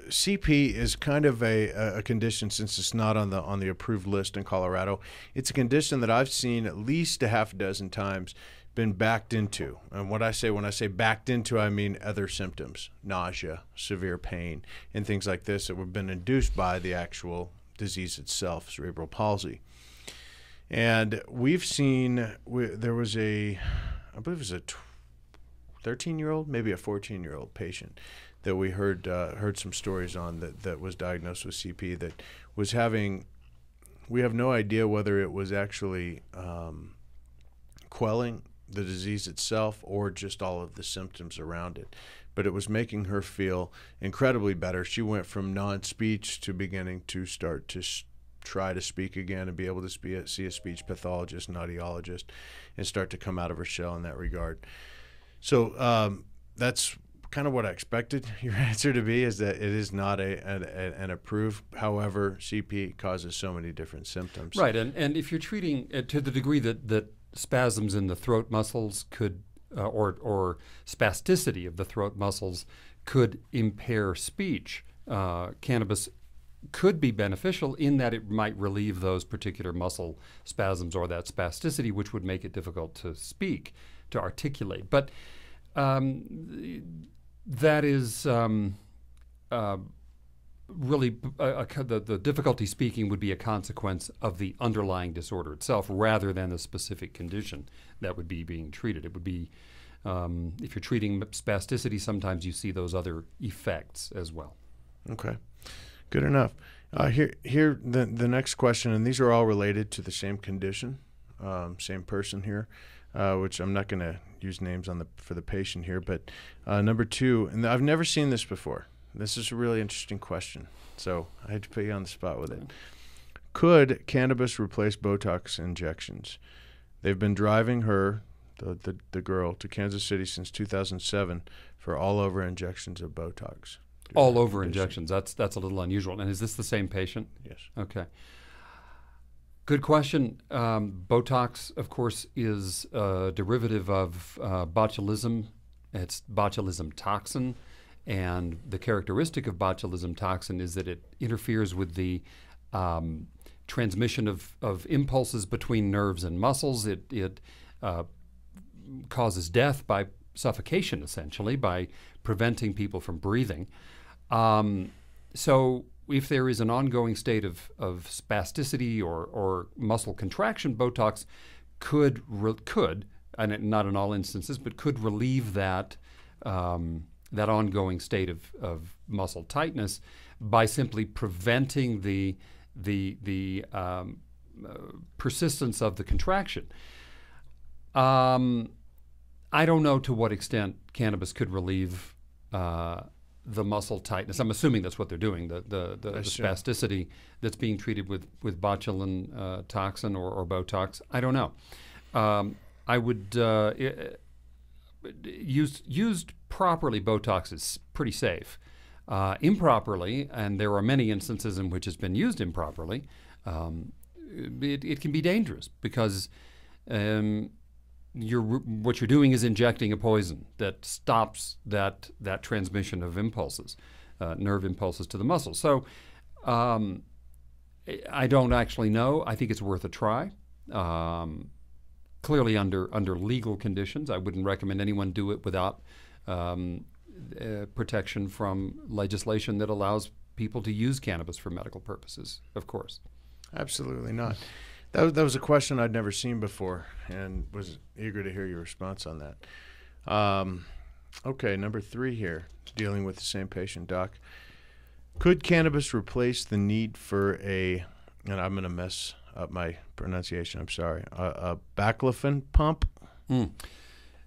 CP is kind of a condition, since it's not on the approved list in Colorado. It's a condition that I've seen at least a half a dozen times been backed into. And when I say backed into, I mean other symptoms, nausea, severe pain, and things like this that have been induced by the actual disease itself, cerebral palsy. And we've seen, there was I believe it was a 13-year-old, maybe a 14-year-old patient that we heard some stories on that was diagnosed with CP that was having, we have no idea whether it was actually quelling the disease itself or just all of the symptoms around it. But it was making her feel incredibly better. She went from non-speech to beginning to start to try to speak again and be able to see a speech pathologist, an audiologist, and start to come out of her shell in that regard. So that's kind of what I expected your answer to be, is that it is not an approved. However, CP causes so many different symptoms. Right, and if you're treating to the degree that spasms in the throat muscles could, or spasticity of the throat muscles could impair speech, cannabis could be beneficial in that it might relieve those particular muscle spasms or that spasticity, which would make it difficult to speak, to articulate. But that is really the difficulty speaking would be a consequence of the underlying disorder itself rather than the specific condition that would be being treated. It would be, if you're treating spasticity, sometimes you see those other effects as well. Okay, good enough. Here the next question, and these are all related to the same condition, same person here, which I'm not going to use names for the patient here, but number 2, and I've never seen this before. This is a really interesting question, so I had to put you on the spot with it. Could cannabis replace Botox injections? They've been driving her, the girl, to Kansas City since 2007 for all-over injections of Botox. All-over injections. That's a little unusual. And is this the same patient? Yes. Okay. Good question. Botox, of course, is a derivative of botulism. It's botulism toxin. And the characteristic of botulism toxin is that it interferes with the transmission of impulses between nerves and muscles. It causes death by suffocation, essentially, by preventing people from breathing. So if there is an ongoing state of spasticity or muscle contraction, Botox could, and not in all instances, but could relieve that that ongoing state of muscle tightness by simply preventing the persistence of the contraction. I don't know to what extent cannabis could relieve the muscle tightness. I'm assuming that's what they're doing, the spasticity that's being treated with botulin toxin or Botox. I don't know. I would used properly, Botox is pretty safe. Improperly, and there are many instances in which it's been used improperly, it can be dangerous because what you're doing is injecting a poison that stops that transmission of impulses, nerve impulses to the muscles. So I don't actually know. I think it's worth a try. Clearly under legal conditions. I wouldn't recommend anyone do it without protection from legislation that allows people to use cannabis for medical purposes, of course. Absolutely not. That was a question I'd never seen before and was eager to hear your response on that. Okay, number 3 here, dealing with the same patient, Doc. Could cannabis replace the need for and I'm going to mess up my pronunciation, I'm sorry, a baclofen pump?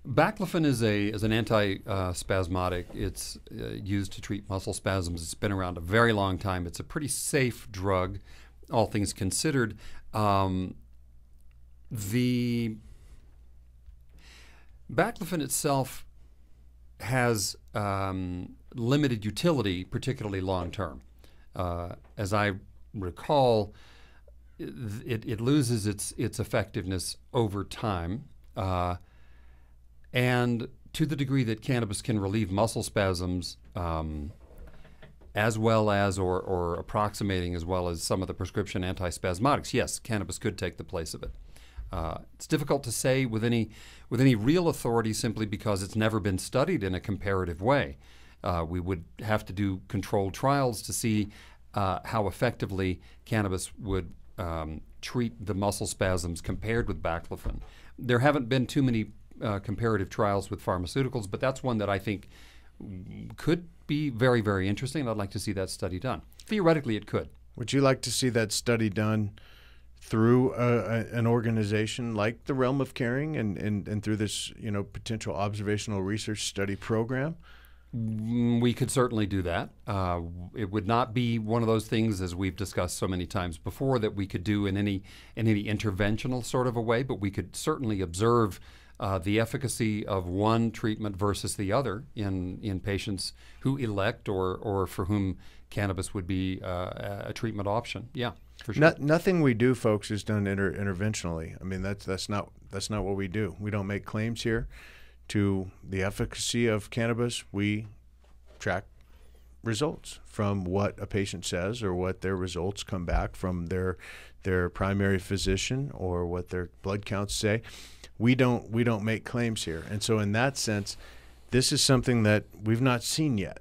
Baclofen is an anti-spasmodic. It's used to treat muscle spasms. It's been around a very long time. It's a pretty safe drug, all things considered. The baclofen itself has limited utility, particularly long-term. As I recall, it loses its effectiveness over time. And to the degree that cannabis can relieve muscle spasms, as well as or approximating as well as some of the prescription antispasmodics, yes, cannabis could take the place of it. It's difficult to say with any real authority simply because it's never been studied in a comparative way. We would have to do controlled trials to see how effectively cannabis would treat the muscle spasms compared with baclofen. There haven't been too many comparative trials with pharmaceuticals, but that's one that I think could be very, very interesting, and I'd like to see that study done. Theoretically, it could. Would you like to see that study done through an organization like the Realm of Caring and through this potential observational research study program? We could certainly do that. It would not be one of those things, as we've discussed so many times before, that we could do in any interventional sort of a way, but we could certainly observe the efficacy of one treatment versus the other in patients who elect or for whom cannabis would be a treatment option. Yeah, for sure. Nothing we do, folks, is done interventionally. I mean, that's not what we do. We don't make claims here to the efficacy of cannabis. We track results from what a patient says or what their results come back from their primary physician or what their blood counts say. We don't make claims here. And so in that sense, this is something that we've not seen yet,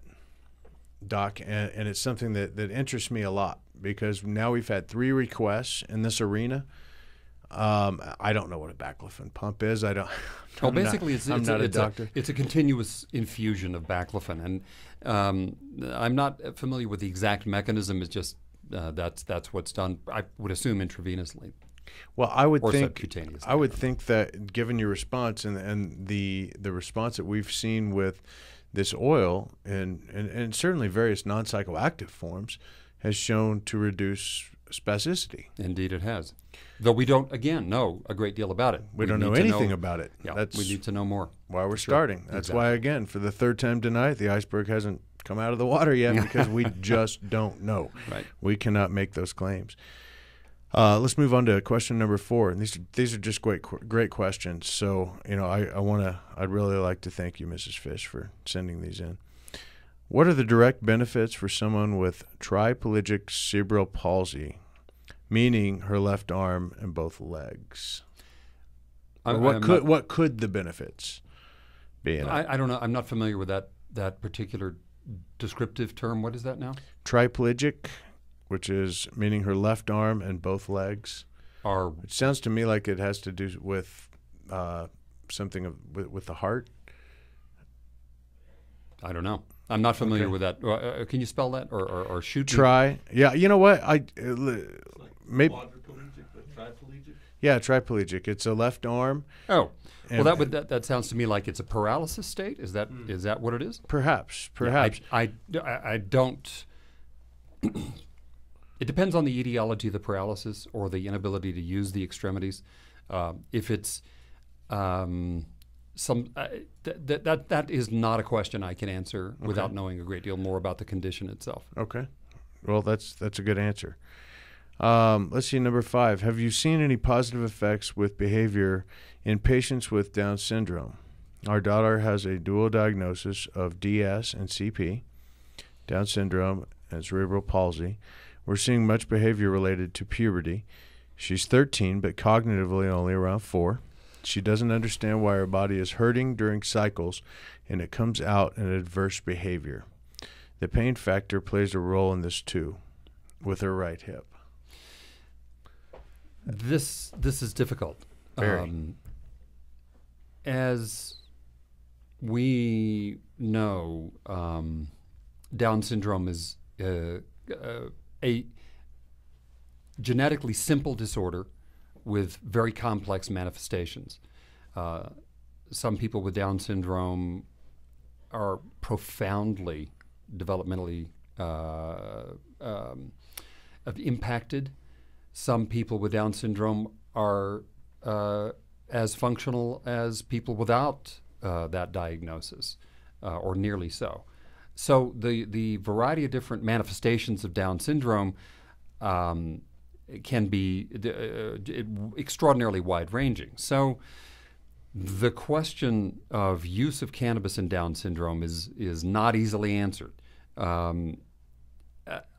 Doc, and it's something that interests me a lot because now we've had 3 requests in this arena. I don't know what a baclofen pump is. I'm not a doctor. It's a continuous infusion of baclofen, and I'm not familiar with the exact mechanism. It's just that's what's done. I would assume intravenously. Well, I would think subcutaneous. That given your response and the response that we've seen with this oil and certainly various non-psychoactive forms has shown to reduce spasticity. Indeed, it has. Though we don't, again, know a great deal about it. We don't know anything about it. Yeah, we need to know more. Why we're starting. That's why, again, for the 3rd time tonight, the iceberg hasn't come out of the water yet because we just don't know. Right. We cannot make those claims. Let's move on to question number 4. And these are just great questions. So, I'd really like to thank you, Mrs. Fish, for sending these in. What are the direct benefits for someone with triplegic cerebral palsy, meaning her left arm and both legs? What could the benefits be? I don't know. I'm not familiar with that particular descriptive term. What is that now? Triplegic, which is meaning her left arm and both legs. It sounds to me like it has to do with something with the heart. I don't know. I'm not familiar with that. Can you spell that or shoot? Try. Yeah, you know what? Maybe. Quadriplegic, but triplegic? Yeah, triplegic. It's a left arm. Oh, well, that sounds to me like it's a paralysis state. Is that what it is? Perhaps. Yeah, I don't. It depends on the etiology of the paralysis or the inability to use the extremities. If it's that is not a question I can answer without knowing a great deal more about the condition itself. Okay, well that's a good answer. Let's see, number 5. Have you seen any positive effects with behavior in patients with Down syndrome? Our daughter has a dual diagnosis of DS and CP, Down syndrome and cerebral palsy. We're seeing much behavior related to puberty. She's 13, but cognitively only around 4. She doesn't understand why her body is hurting during cycles, and it comes out in adverse behavior. The pain factor plays a role in this too, with her right hip. This is difficult. Very. As we know Down syndrome is a genetically simple disorder with very complex manifestations. Some people with Down syndrome are profoundly developmentally impacted. Some people with Down syndrome are as functional as people without that diagnosis, or nearly so. So the variety of different manifestations of Down syndrome can be extraordinarily wide-ranging. So the question of use of cannabis in Down syndrome is not easily answered.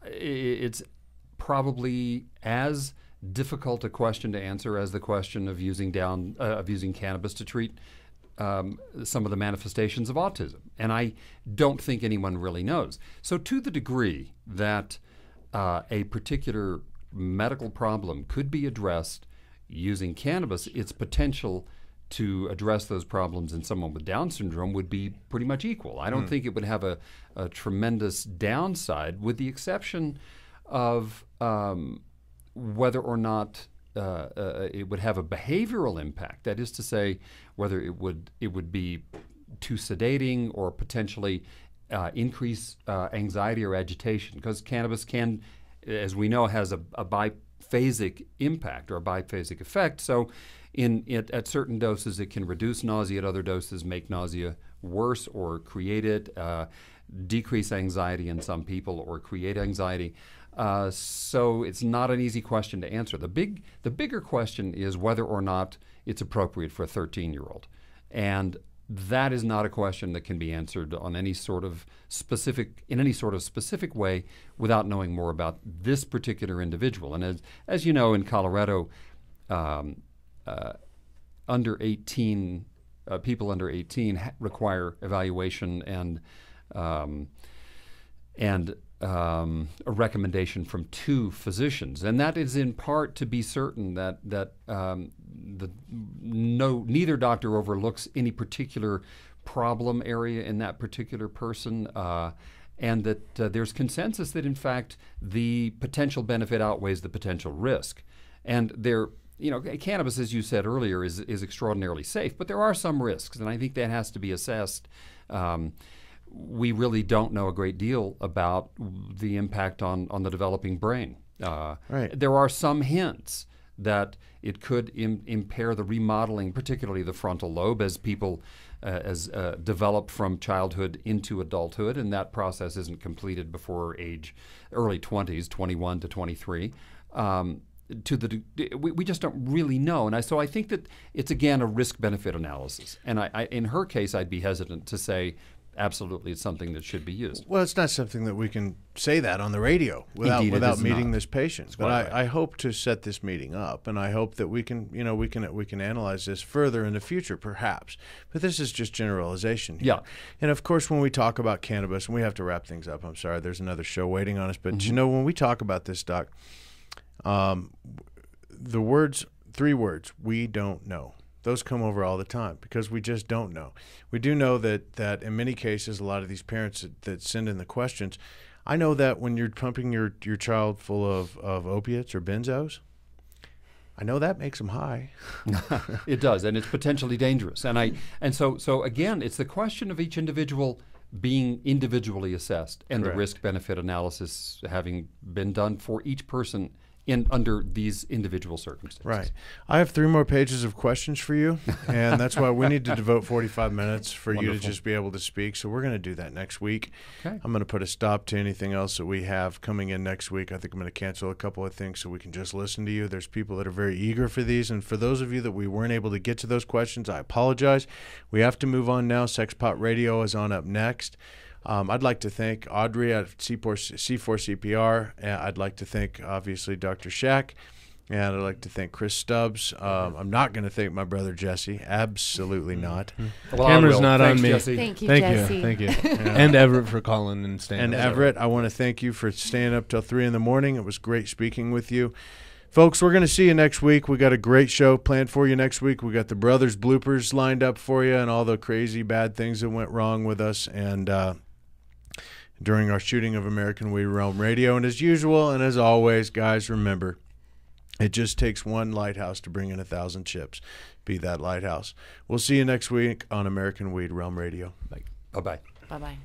It's probably as difficult a question to answer as the question of using cannabis to treat some of the manifestations of autism. And I don't think anyone really knows. So to the degree that a particular medical problem could be addressed using cannabis, its potential to address those problems in someone with Down syndrome would be pretty much equal. I don't think it would have a tremendous downside, with the exception of whether or not it would have a behavioral impact. That is to say, whether it would be too sedating or potentially increase anxiety or agitation, because cannabis can, as we know, has a biphasic impact or a biphasic effect. So at certain doses it can reduce nausea, at other doses make nausea worse or create it, decrease anxiety in some people or create anxiety. So it's not an easy question to answer. The bigger question is whether or not it's appropriate for a 13-year-old. And that is not a question that can be answered on in any sort of specific way without knowing more about this particular individual. And as you know, in Colorado, under 18 people under 18 require evaluation and a recommendation from 2 physicians, and that is in part to be certain that neither doctor overlooks any particular problem area in that particular person, and that there's consensus that in fact the potential benefit outweighs the potential risk. And cannabis, as you said earlier, is extraordinarily safe, but there are some risks, and I think that has to be assessed. We really don't know a great deal about the impact on the developing brain. Right. There are some hints that it could impair the remodeling, particularly the frontal lobe, as people develop from childhood into adulthood, and that process isn't completed before early 20s, 21 to 23. We just don't really know, and so I think that it's again a risk-benefit analysis. And in her case, I'd be hesitant to say absolutely it's something that should be used. Well, it's not something that we can say that on the radio without meeting this patient. But I hope to set this meeting up, and I hope that we can analyze this further in the future, perhaps. But this is just generalization here. Yeah. And of course, when we talk about cannabis, and we have to wrap things up. I'm sorry, there's another show waiting on us. But when we talk about this, Doc, the 3 words, we don't know. Those come over all the time because we just don't know. We do know that in many cases, a lot of these parents that send in the questions, I know that when you're pumping your child full of opiates or benzos, I know that makes them high. It does, and it's potentially dangerous. And so again, it's the question of each individual being individually assessed, and Correct. The risk-benefit analysis having been done for each person under these individual circumstances. Right. I have 3 more pages of questions for you, and that's why we need to devote 45 minutes for you to just be able to speak. So we're going to do that next week. Okay. I'm going to put a stop to anything else that we have coming in next week. I think I'm going to cancel a couple of things so we can just listen to you. There's people that are very eager for these, and for those of you that we weren't able to get to those questions, I apologize. We have to move on now. Sexpot Radio is on up next. I'd like to thank Audrey at C4CPR. I'd like to thank, obviously, Dr. Shack. And I'd like to thank Chris Stubbs. I'm not going to thank my brother Jesse. Absolutely not. Well, camera's not Thanks, on me. Jesse. Thank you, Jesse. Thank you. Yeah. And Everett for calling and staying. And Everett, I want to thank you for staying up till 3 in the morning. It was great speaking with you. Folks, we're going to see you next week. We got a great show planned for you next week. We got the Brothers bloopers lined up for you and all the crazy bad things that went wrong with us and during our shooting of American Weed Realm Radio. And as usual and as always, guys, remember, it just takes one lighthouse to bring in 1,000 ships. Be that lighthouse. We'll see you next week on American Weed Realm Radio. Bye-bye. Bye-bye.